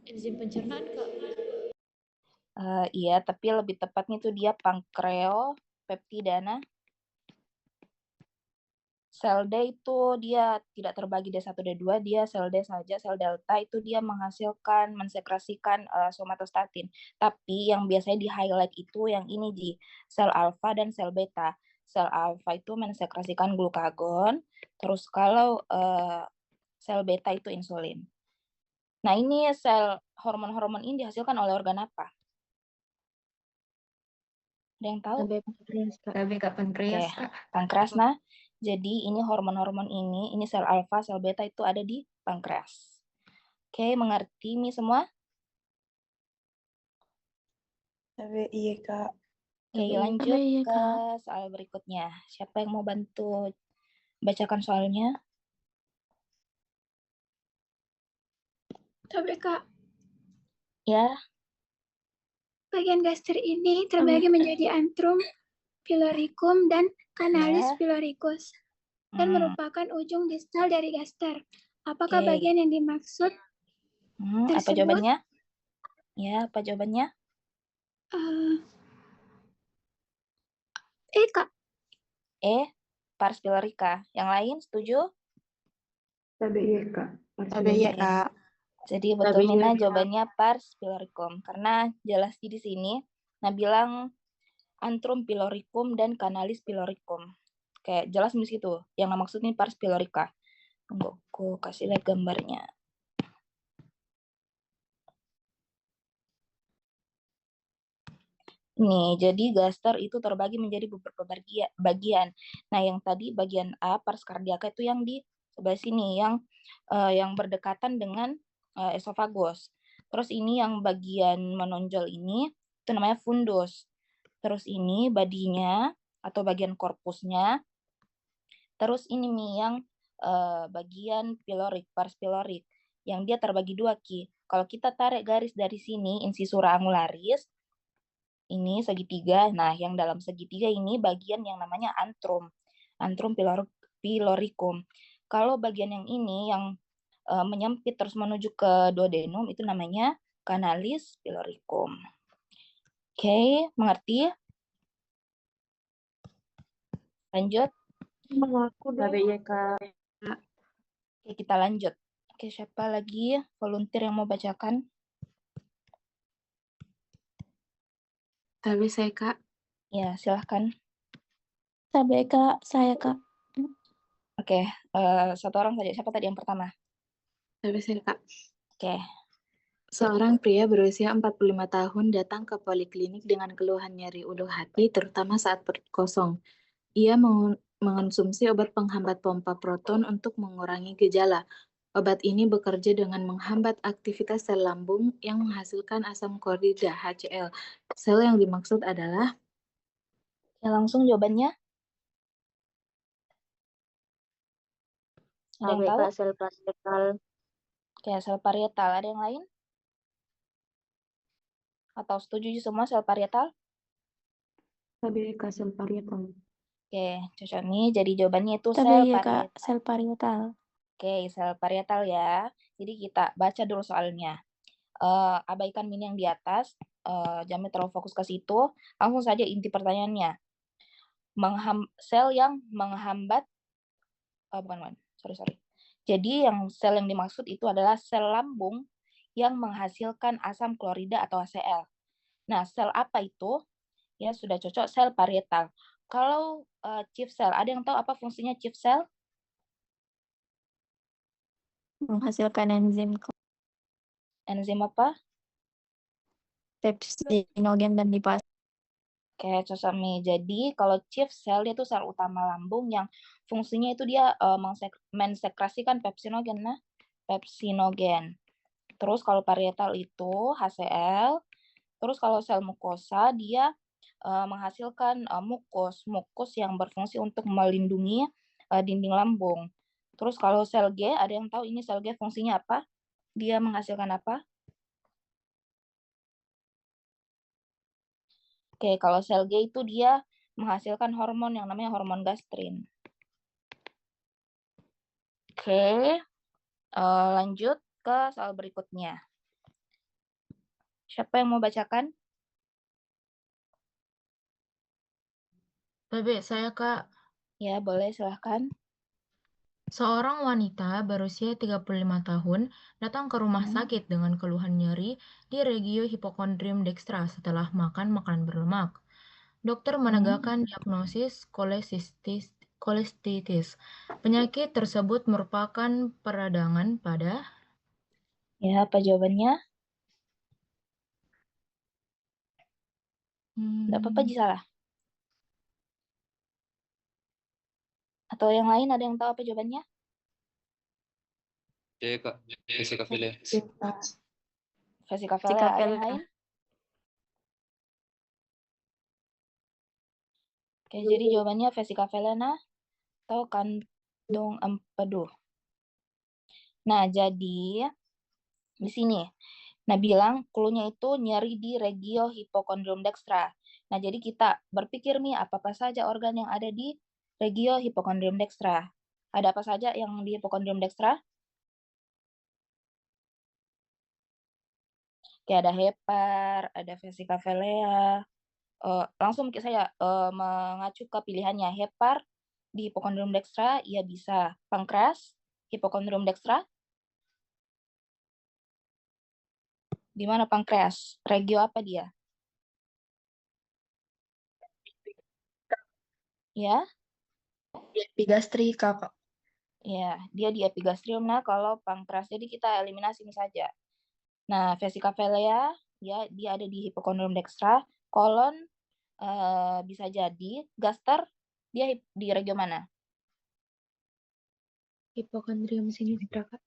Enzim pencernaan, Kak. Iya, tapi lebih tepatnya itu dia pankreopeptida. Sel D itu dia tidak terbagi D1, D2, dia sel D saja. Sel delta itu dia mensekresikan somatostatin. Tapi yang biasanya di-highlight itu yang ini di sel alfa dan sel beta. Sel alfa itu mensekresikan glukagon, terus kalau sel beta itu insulin. Nah, ini sel hormon-hormon ini dihasilkan oleh organ apa? Ada yang tahu? Pankreas, Kak. Pankreas, nah. Jadi ini hormon-hormon ini sel alfa, sel beta itu ada di pankreas. Oke, mengerti nih semua? Iya, Kak. Oke, lanjut ke soal berikutnya. Siapa yang mau bantu bacakan soalnya? Tapi Kak, Ya. bagian gaster ini terbagi menjadi antrum, piloricum, dan kanalis piloricus, dan merupakan ujung distal dari gaster. Apakah bagian yang dimaksud tersebut? Apa jawabannya? Ya, apa jawabannya? Kak. Pars pilorica. Yang lain setuju? TBY, Kak. TBY, Kak. Jadi betul Mina jawabannya pars piloricum. Karena jelas di sini, nah bilang antrum piloricum dan kanalis piloricum. Kayak jelas di situ. Yang maksudnya pars pilorica. Tunggu, aku kasih lihat gambarnya. Nih, jadi gaster itu terbagi menjadi beberapa bagian. Nah, yang tadi bagian A, pars kardiaka itu yang di sebelah sini, yang berdekatan dengan esofagus. Terus ini yang bagian menonjol ini, itu namanya fundus. Terus ini badinya atau bagian korpusnya. Terus ini nih yang bagian pilorik, pars pilorik, yang dia terbagi dua, Ki. Kalau kita tarik garis dari sini, incisura angularis, ini segitiga. Nah, yang dalam segitiga ini bagian yang namanya antrum piloricum. Kalau bagian yang ini yang menyempit terus menuju ke duodenum itu namanya canalis piloricum. Oke, mengerti? Lanjut. Mengaku deh. Oke, kita lanjut. Oke, siapa lagi volunteer yang mau bacakan? Tapi saya Kak. Ya, silahkan. Sabe Kak, saya Kak. Oke, satu orang saja. Siapa tadi yang pertama? Tapi saya Kak. Oke. Seorang pria berusia 45 tahun datang ke poliklinik dengan keluhan nyeri ulu hati, terutama saat perut kosong. Ia mengonsumsi obat penghambat pompa proton untuk mengurangi gejala. Obat ini bekerja dengan menghambat aktivitas sel lambung yang menghasilkan asam klorida HCl. Sel yang dimaksud adalah... Ya, langsung jawabannya. Ada yang tahu? Sel parietal. Oke, sel parietal. Ada yang lain? Atau setuju semua sel parietal? Sel parietal. Oke, cocok nih. Jadi jawabannya itu Tapi sel ya parietal. Kak, sel parietal. Oke, sel parietal ya. Jadi kita baca dulu soalnya. Abaikan mini yang di atas. Jangan terlalu fokus ke situ. Langsung saja inti pertanyaannya. Sel yang menghambat... bukan. Sorry. Jadi yang sel yang dimaksud itu adalah sel lambung yang menghasilkan asam klorida atau HCl. Nah, sel apa itu? Ya, sudah cocok, sel parietal. Kalau chief cell, ada yang tahu apa fungsinya chief cell? Menghasilkan enzim. Enzim apa? Pepsinogen dan lipase. Oke, cocok nih. Jadi kalau chief cell dia itu sel utama lambung yang fungsinya itu dia mensekresikan pepsinogen. Nah, pepsinogen. Terus kalau parietal itu HCl. Terus kalau sel mukosa dia menghasilkan mukus yang berfungsi untuk melindungi dinding lambung. Terus kalau sel G, ada yang tahu ini sel G fungsinya apa? Dia menghasilkan apa? Oke, kalau sel G itu dia menghasilkan hormon yang namanya hormon gastrin. Oke, lanjut ke soal berikutnya. Siapa yang mau bacakan? Bebe, saya Kak. Ya, boleh, silahkan. Seorang wanita berusia 35 tahun datang ke rumah sakit dengan keluhan nyeri di regio hipokondrium dextra setelah makan makanan berlemak. Dokter menegakkan diagnosis kolestitis. Penyakit tersebut merupakan peradangan pada... Ya, apa jawabannya? Nggak apa-apa, salah. Atau yang lain ada yang tahu apa jawabannya? Ya, Kak. Vesicapilla. Vesicapilla. Ada yang lain? Oke, jadi jawabannya vesicapilla atau kandung empedu. Nah, jadi di sini. Nah, bilang clue-nya itu nyeri di regio hipokondrium dextra. Nah, jadi kita berpikir nih apa saja organ yang ada di regio hipokondrium dextra. Ada apa saja yang di hipokondrium dextra? Oke, ada hepar, ada vesicapilla. Langsung saya mengacu ke pilihannya. Hepar di hipokondrium dextra, ya bisa. Pankreas, hipokondrium dextra. Di mana pankreas? Regio apa dia? Ya? Di epigastri, Kakak. Ya, dia di epigastrium. Nah, kalau pankreas, jadi kita eliminasi ini saja. Nah, vesicapilla, ya, dia ada di hipokondrium dextra. Kolon, bisa jadi. Gaster, dia di regio mana? Hipokondrium sinistra, Kak.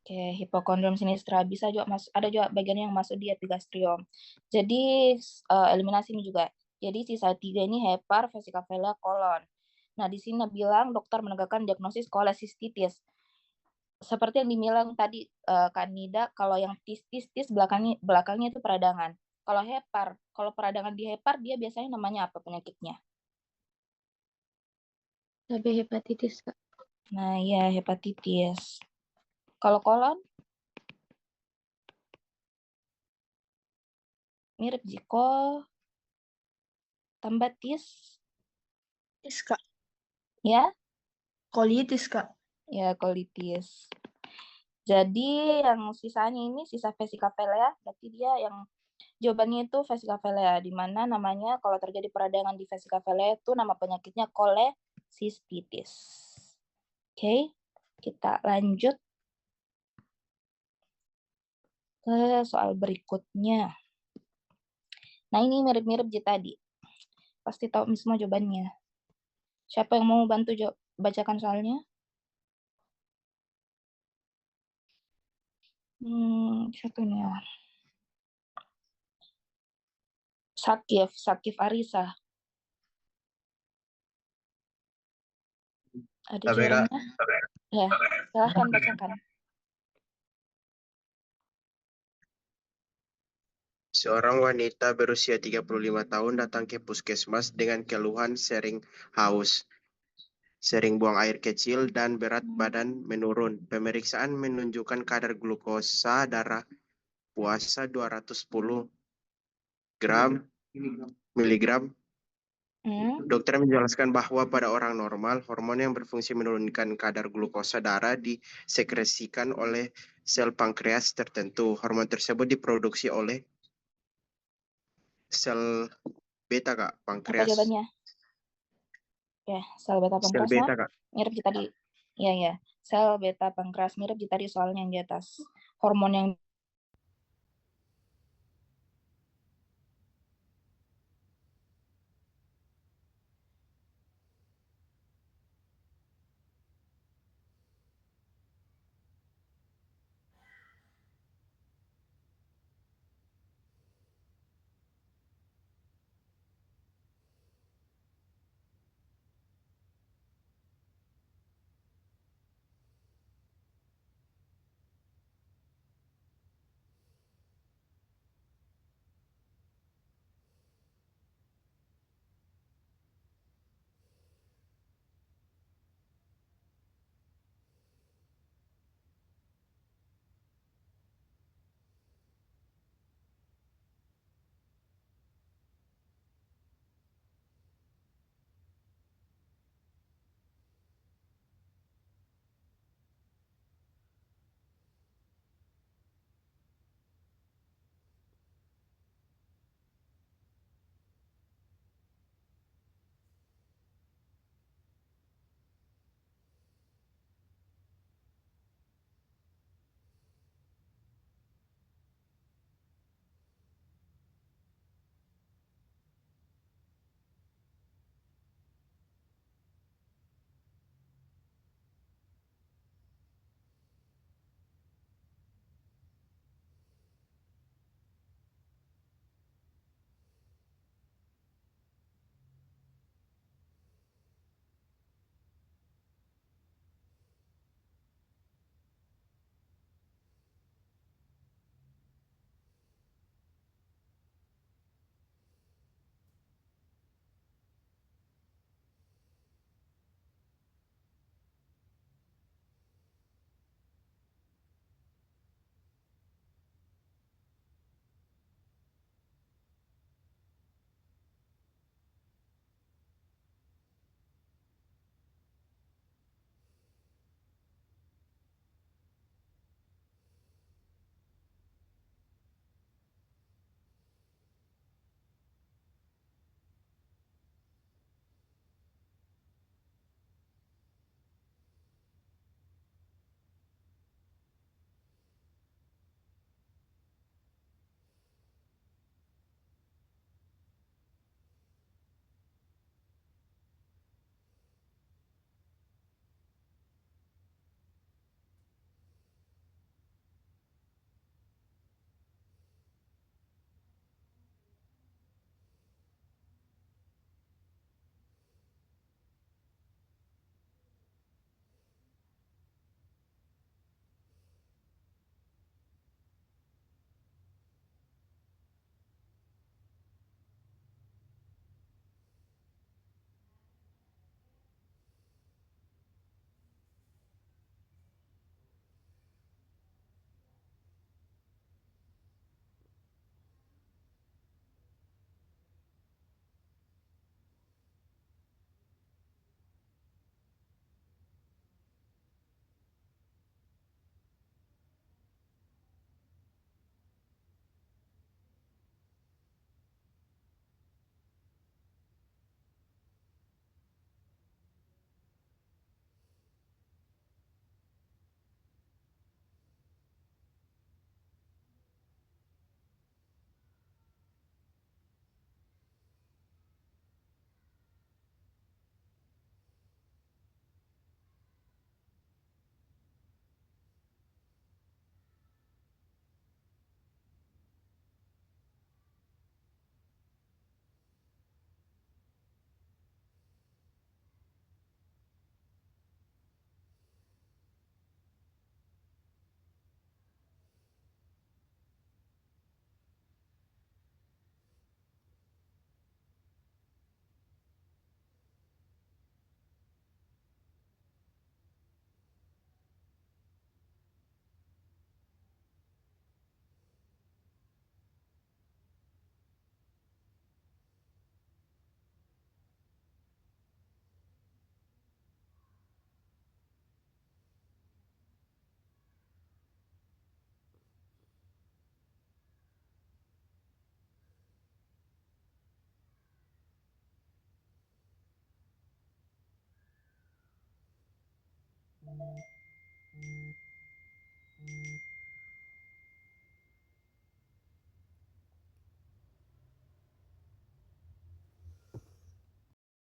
Oke, hipokondrium sinistra bisa juga ada juga bagian yang masuk di epigastrium. Jadi eliminasi ini juga. Jadi sisa 3 ini hepar, vesicapilla, kolon. Nah, di sini bilang dokter menegakkan diagnosis kolesistitis. Seperti yang dibilang tadi Kanida, kalau yang tis belakangnya itu peradangan. Kalau peradangan di hepar dia biasanya namanya apa penyakitnya? TB hepatitis, Kak. Nah, ya hepatitis. Kalau kolon? Mirip Jiko. Tambah tis? Tis, Kak. Ya? Kolitis, Kak. Ya, kolitis. Jadi yang sisanya ini sisa vesikavelea, berarti dia yang jawabannya itu vesikavelea, di mana namanya kalau terjadi peradangan di vesikavelea itu nama penyakitnya kolesistitis. Oke, kita lanjut ke soal berikutnya. Nah, ini mirip-mirip tadi. Pasti tahu semua jawabannya. Siapa yang mau bantu bacakan soalnya? Siapa ini ya? Sakif Arisa. Ada Tapi, Kak, jawabannya? Ya, silahkan bacakan. seorang wanita berusia 35 tahun datang ke puskesmas dengan keluhan sering haus, sering buang air kecil, dan berat badan menurun. Pemeriksaan menunjukkan kadar glukosa darah puasa 210 miligram. Dokter menjelaskan bahwa pada orang normal, hormon yang berfungsi menurunkan kadar glukosa darah disekresikan oleh sel pankreas tertentu. Hormon tersebut diproduksi oleh sel beta, Kak, Apa pankreas. jawabannya? Ya, sel beta Sel pankreas beta, Kak. mirip tadi. Ya. Sel beta pankreas mirip tadi soalnya yang di atas. Hormon yang